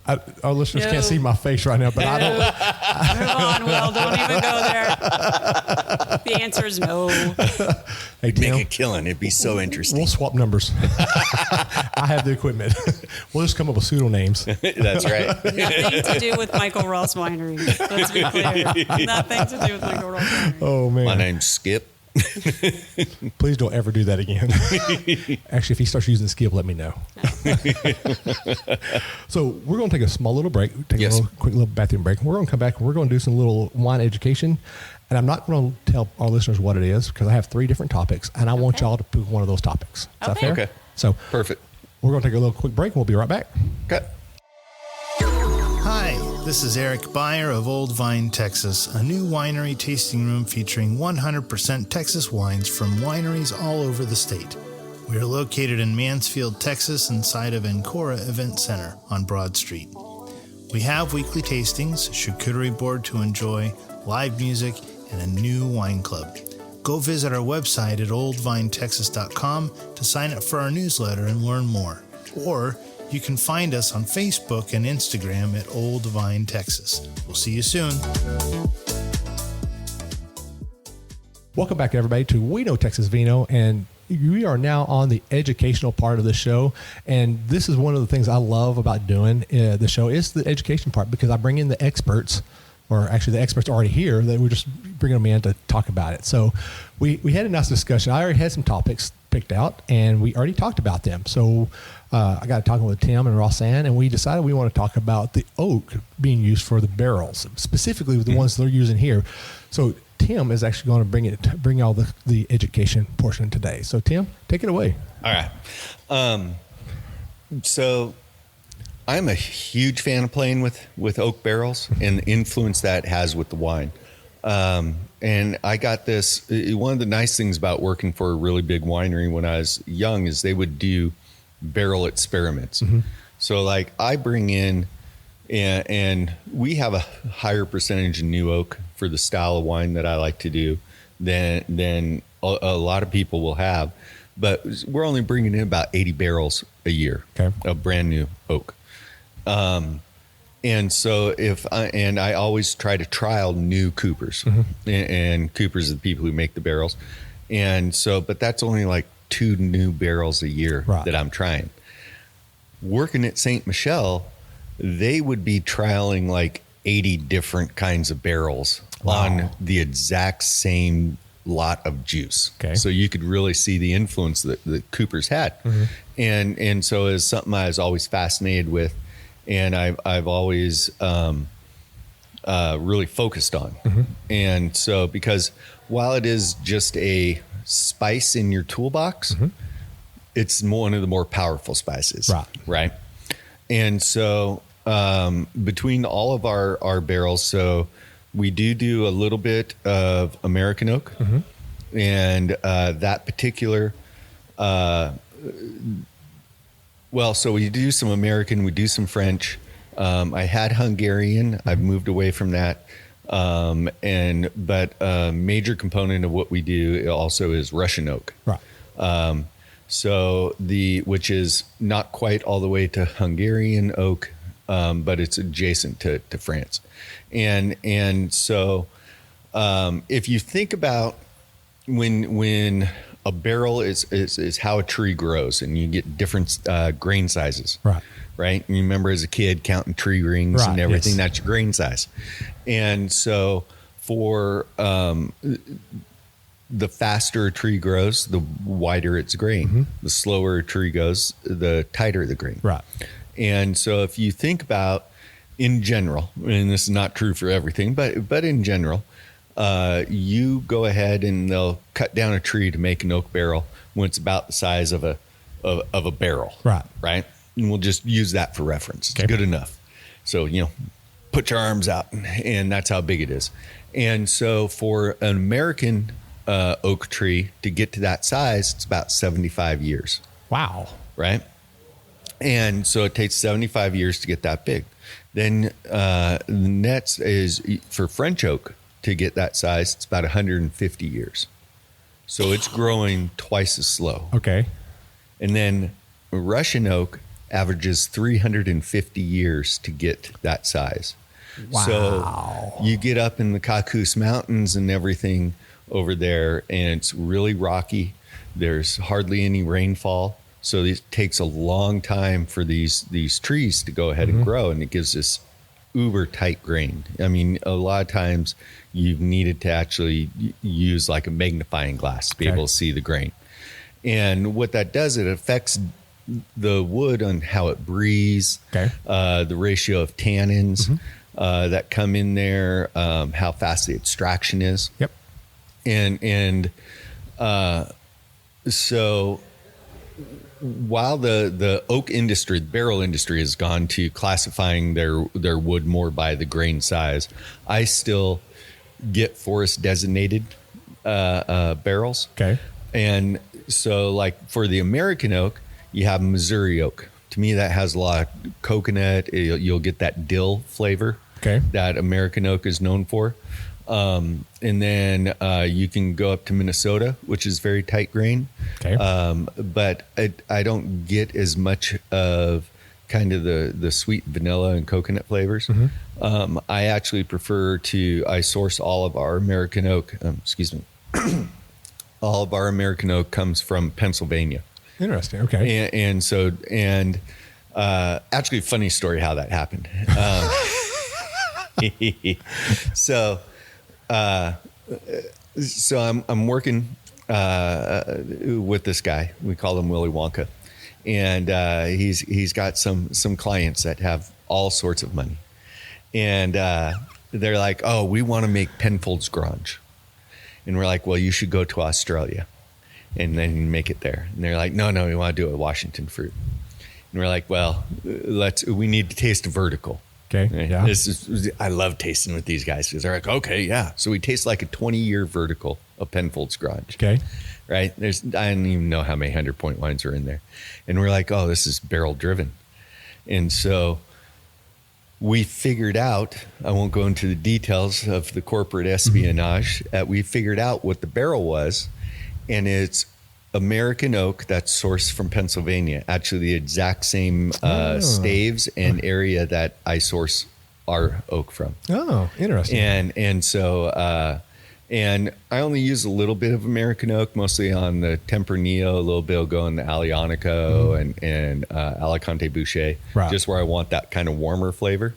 Our listeners No. can't see my face right now, but I don't. Move on, Will. Don't even go there. The answer is no. Hey, Make Tim, a killing. It'd be so interesting. we'll swap numbers. I have the equipment. We'll just come up with pseudonames. That's right. Nothing to do with Michael Ros Winery. Let's be clear. Nothing to do with Michael Ros Winery. Oh, man. My name's Skip. Please don't ever do that again. Actually, if he starts using Skip, let me know. So we're going to take a small little break, take Yes. a quick little bathroom break. We're going to come back and we're going to do some little wine education. And I'm not going to tell our listeners what it is because I have 3 different topics, and I want Okay. y'all to pick one of those topics. Is that Okay. fair? Okay. So Perfect. we're going to take a little quick break, and we'll be right back. Okay. Hi, this is Eric Byer of Old Vine, Texas, a new winery tasting room featuring 100% Texas wines from wineries all over the state. We are located in Mansfield, Texas, inside of Ancora Event Center on Broad Street. We have weekly tastings, charcuterie board to enjoy, live music, and a new wine club. Go visit our website at oldvinetexas.com to sign up for our newsletter and learn more. Or you can find us on Facebook and Instagram at Old Vine, Texas. We'll see you soon. Welcome back, everybody, to We Know Texas Vino, and we are now on the educational part of the show. And this is one of the things I love about doing the show is the education part, because I bring in the experts, or actually the experts are already here, that we're just bringing them in to talk about it. So we had a nice discussion. I already had some topics picked out, and we already talked about them. So I got talking with Tim and Rosann, and we decided we want to talk about the oak being used for the barrels, specifically with the ones they're using here. So Tim is actually going to bring all the education portion today. So Tim, take it away. All right. So I'm a huge fan of playing with oak barrels and the influence that has with the wine. And I got this, one of the nice things about working for a really big winery when I was young is they would do barrel experiments. So like I bring in, and we have a higher percentage of new oak for the style of wine that I like to do than a lot of people will have. But we're only bringing in about 80 barrels a year Okay. of brand new oak. And so I always try to trial new coopers, and coopers are the people who make the barrels. And so, but that's only like 2 new barrels a year that I'm trying. Working at St. Michel, they would be trialing like 80 different kinds of barrels on the exact same lot of juice. Okay. So you could really see the influence that the coopers had. And so it's something I was always fascinated with. And I've always really focused on. And so, because while it is just a spice in your toolbox, it's one of the more powerful spices. Right. And so between all of our barrels, so we do a little bit of American oak, and that particular so we do some American, we do some French. I had Hungarian. I've moved away from that. But a major component of what we do also is Russian oak. Which is not quite all the way to Hungarian oak, but it's adjacent to France. And so if you think about when a barrel is how a tree grows, and you get different grain sizes. Right. And you remember as a kid counting tree rings and everything, that's your grain size. And so for the faster a tree grows, the wider its grain. The slower a tree goes, the tighter the grain. And so if you think about, in general, and this is not true for everything, but in general, you go ahead and they'll cut down a tree to make an oak barrel when it's about the size of a barrel. Right. And we'll just use that for reference. It's good enough. So, put your arms out, and that's how big it is. And so for an American oak tree to get to that size, it's about 75 years. Wow. Right. And so it takes 75 years to get that big. Then the next is for French oak to get that size, it's about 150 years. So it's growing twice as slow. Okay. And then Russian oak averages 350 years to get that size. Wow. So you get up in the Caucasus Mountains and everything over there, and it's really rocky. There's hardly any rainfall. So it takes a long time for these trees to go ahead and grow, and it gives this uber tight grain. I mean, a lot of times you've needed to actually use like a magnifying glass to be able to see the grain. And what that does, it affects the wood on how it breathes, the ratio of tannins that come in there, how fast the extraction is. So while the oak industry, the barrel industry, has gone to classifying their wood more by the grain size, I still get forest designated barrels. And so, like for the American oak, you have Missouri oak. To me, that has a lot of coconut. You'll get that dill flavor that American oak is known for. And then you can go up to Minnesota, which is very tight grain. But I don't get as much of kind of the sweet vanilla and coconut flavors. I actually prefer I source all of our American oak. All of our American oak comes from Pennsylvania. Interesting. Actually, funny story how that happened. So I'm working with this guy. We call him Willy Wonka, and he's got some clients that have all sorts of money, and they're like, "Oh, we want to make Penfolds Grange," and we're like, "Well, you should go to Australia, and then make it there." And they're like, "No, we want to do it with Washington fruit," and we're like, "Well, we need to taste a vertical." I love tasting with these guys because they're like, okay, yeah. So we taste like a 20-year vertical of Penfolds Grange. Right. I don't even know how many 100-point wines are in there. And we're like, oh, this is barrel driven. And so we figured out, I won't go into the details of the corporate espionage, we figured out what the barrel was, and it's American oak that's sourced from Pennsylvania, actually the exact same staves and area that I source our oak from. Oh, interesting. And so and I only use a little bit of American oak, mostly on the Tempranillo. A little bit will go in the Alianico and Alicante Boucher, just where I want that kind of warmer flavor.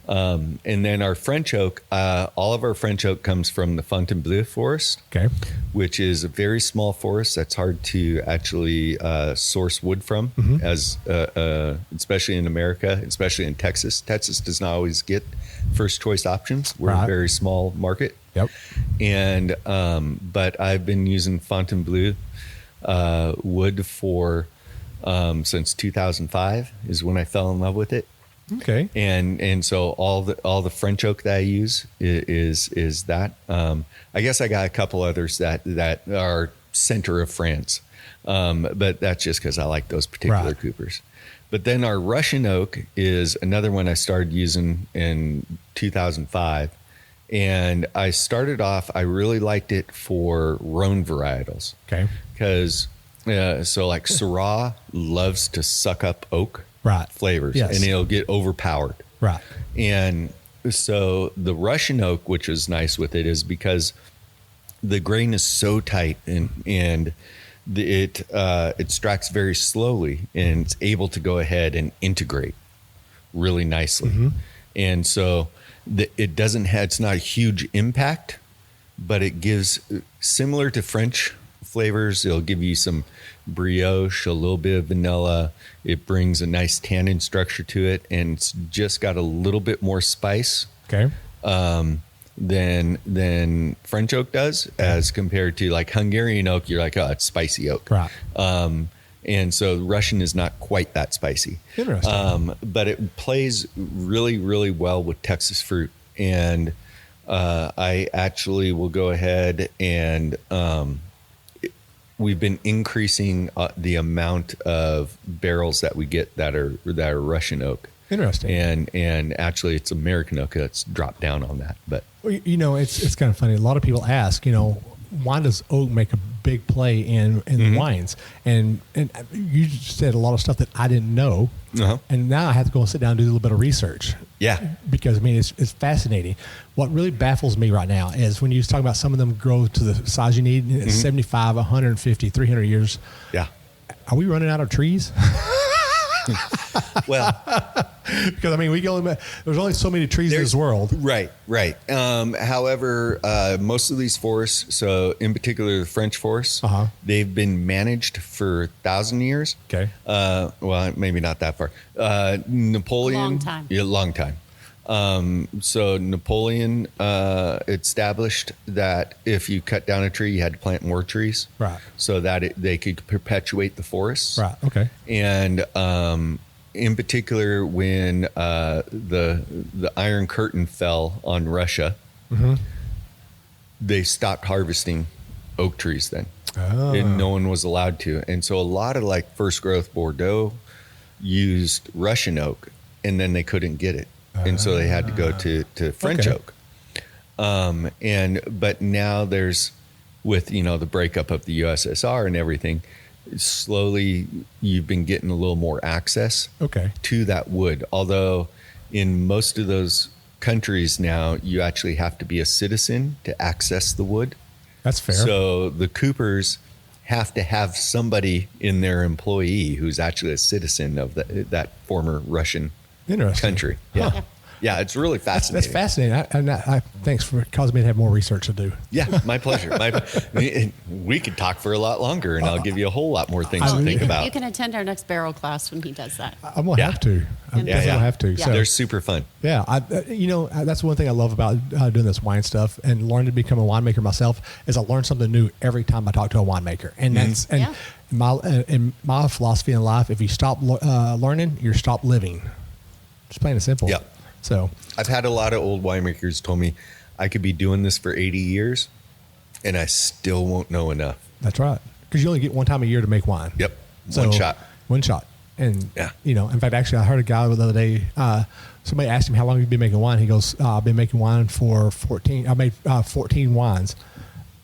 And then our French oak, all of our French oak comes from the Fontainebleau forest, which is a very small forest that's hard to actually source wood from, as especially in America, especially in Texas. Texas does not always get first choice options. We're a very small market. And but I've been using Fontainebleau wood for since 2005 is when I fell in love with it. And so all the French oak that I use is that. I guess I got a couple others that are center of France, but that's just because I like those particular coopers. But then our Russian oak is another one I started using in 2005, and I started off. I really liked it for Rhone varietals. Because so like Syrah loves to suck up oak. Flavors, and it'll get overpowered. And so the Russian oak, which is nice with it, is because the grain is so tight and it extracts very slowly, and it's able to go ahead and integrate really nicely. And so it doesn't have, it's not a huge impact, but it gives, similar to French flavors, it'll give you some brioche, a little bit of vanilla. It brings a nice tannin structure to it, and it's just got a little bit more spice than French oak does, as compared to like Hungarian oak. You're like, oh, it's spicy oak. And so Russian is not quite that spicy. But it plays really, really well with Texas fruit. And I actually will go ahead and we've been increasing the amount of barrels that we get that are Russian oak. And actually, it's American oak that's dropped down on that. But you know, it's kind of funny. A lot of people ask, you know, why does oak make a big play in wines? And you said a lot of stuff that I didn't know, and now I have to go and sit down and do a little bit of research. Because I mean, it's fascinating. What really baffles me right now is when you talk about some of them grow to the size you need, 75, 150, 300 years. Are we running out of trees? Well, because I mean, there's only so many trees in this world. Right. However, most of these forests, so in particular the French forests, they've been managed for 1,000 years. Well, maybe not that far. Napoleon, long time. So Napoleon established that if you cut down a tree, you had to plant more trees, so that they could perpetuate the forests. And in particular, when the Iron Curtain fell on Russia, they stopped harvesting oak trees then, and no one was allowed to. And so a lot of like first growth Bordeaux used Russian oak, and then they couldn't get it. And so they had to go to French oak. But now there's, with, you know, the breakup of the USSR and everything, slowly you've been getting a little more access to that wood. Although in most of those countries now, you actually have to be a citizen to access the wood. That's fair. So the coopers have to have somebody in their employee who's actually a citizen of that former Russian country. Yeah, it's really fascinating. That's fascinating. I thanks for causing me to have more research to do. Yeah, my pleasure. We could talk for a lot longer, and I'll give you a whole lot more things to think about. You can attend our next barrel class when he does that. I'm going to have to. I'm going to have to. So, they're super fun. Yeah. You know, that's one thing I love about doing this wine stuff and learning to become a winemaker myself is I learn something new every time I talk to a winemaker. And that's in my philosophy in life, if you stop learning, you stop living. Just plain and simple. Yeah. So I've had a lot of old winemakers told me I could be doing this for 80 years and I still won't know enough. That's right. Because you only get one time a year to make wine. Yep. One shot. And, you know, in fact, actually, I heard a guy the other day, somebody asked him how long he'd been making wine. He goes, I've been making wine for 14. I made 14 wines.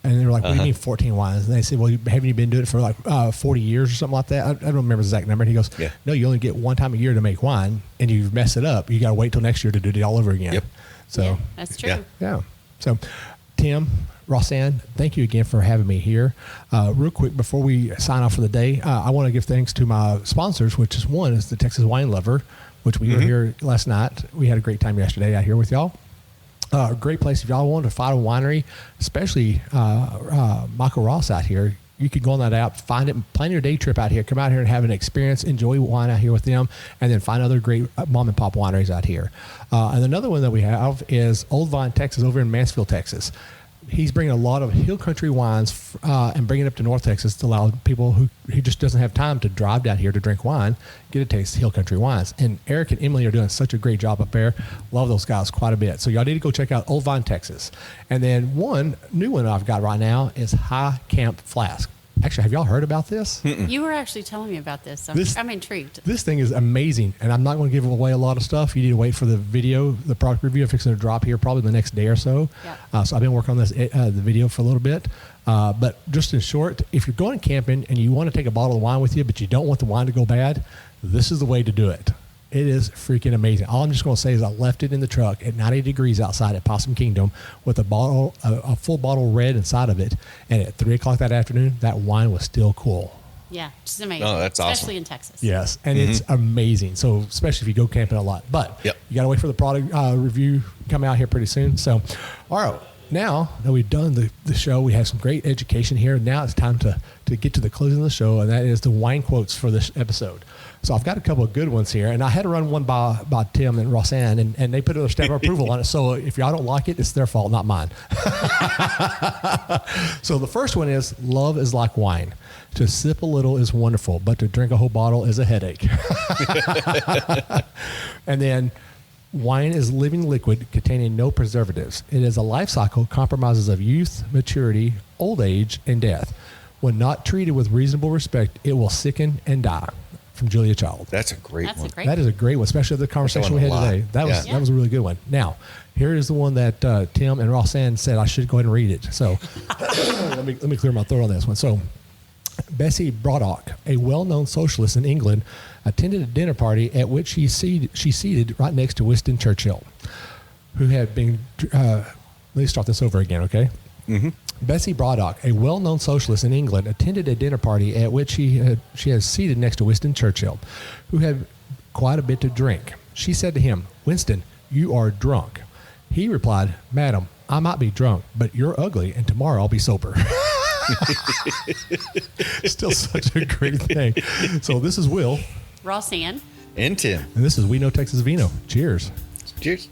And they were like, what do you mean 14 wines? And they said, well, haven't you been doing it for like 40 years or something like that? I don't remember the exact number. And he goes, no, you only get one time a year to make wine, and you mess it up. You got to wait till next year to do it all over again. Yep. So that's true. Yeah. So, Tim, Rosann, thank you again for having me here. Real quick, before we sign off for the day, I want to give thanks to my sponsors, which is one is the Texas Wine Lover, which we were here last night. We had a great time yesterday out here with y'all. Great place if y'all want to find a winery, especially Michael Ros out here. You can go on that app, find it, plan your day trip out here, come out here and have an experience, enjoy wine out here with them, and then find other great mom and pop wineries out here. And another one that we have is Old Vine, Texas, over in Mansfield, Texas. He's bringing a lot of hill country wines and bringing it up to North Texas to allow people who he just doesn't have time to drive down here to drink wine, get a taste of hill country wines. And Eric and Emily are doing such a great job up there. Love those guys quite a bit. So y'all need to go check out Old Vine, Texas. And then one new one I've got right now is High Camp Flask. Actually, have y'all heard about this? You were actually telling me about this. I'm intrigued. This thing is amazing, and I'm not going to give away a lot of stuff. You need to wait for the video, the product review. I'm fixing to drop here probably the next day or so. Yeah. So I've been working on this the video for a little bit. But just in short, if you're going camping and you want to take a bottle of wine with you, but you don't want the wine to go bad, this is the way to do it. It is freaking amazing. All I'm just going to say is I left it in the truck at 90 degrees outside at Possum Kingdom with a bottle, a full bottle red inside of it. And at 3 o'clock that afternoon, that wine was still cool. Yeah, just amazing. Oh, that's awesome. Especially in Texas. Yes, and it's amazing. So especially if you go camping a lot. But you got to wait for the product review coming out here pretty soon. So, all right. Now that we've done the show, we have some great education here. Now it's time to get to the closing of the show, and that is the wine quotes for this episode. So I've got a couple of good ones here, and I had to run one by Tim and Rosann, and they put a stamp of approval on it. So if y'all don't like it, it's their fault, not mine. So the first one is, love is like wine. To sip a little is wonderful, but to drink a whole bottle is a headache. And then, wine is living liquid containing no preservatives. It is a life cycle compromises of youth, maturity, old age, and death. When not treated with reasonable respect, it will sicken and die. From Julia Child. That's a great one. That is a great one, especially the conversation we had today. That was a really good one. Now, here is the one that Tim and Rosann said I should go ahead and read it. So let me clear my throat on this one. So Bessie Braddock, a well-known socialist in England, attended a dinner party at which she seated right next to Winston Churchill, who had been. Let me start this over again, okay? Mm-hmm. Bessie Braddock, a well-known socialist in England, attended a dinner party at which she had seated next to Winston Churchill, who had quite a bit to drink. She said to him, "Winston, you are drunk." He replied, "Madam, I might be drunk, but you're ugly, and tomorrow I'll be sober." Still such a great thing. So this is Will. Rosann. And Tim. And this is We Know Texas Vino. Cheers. Cheers.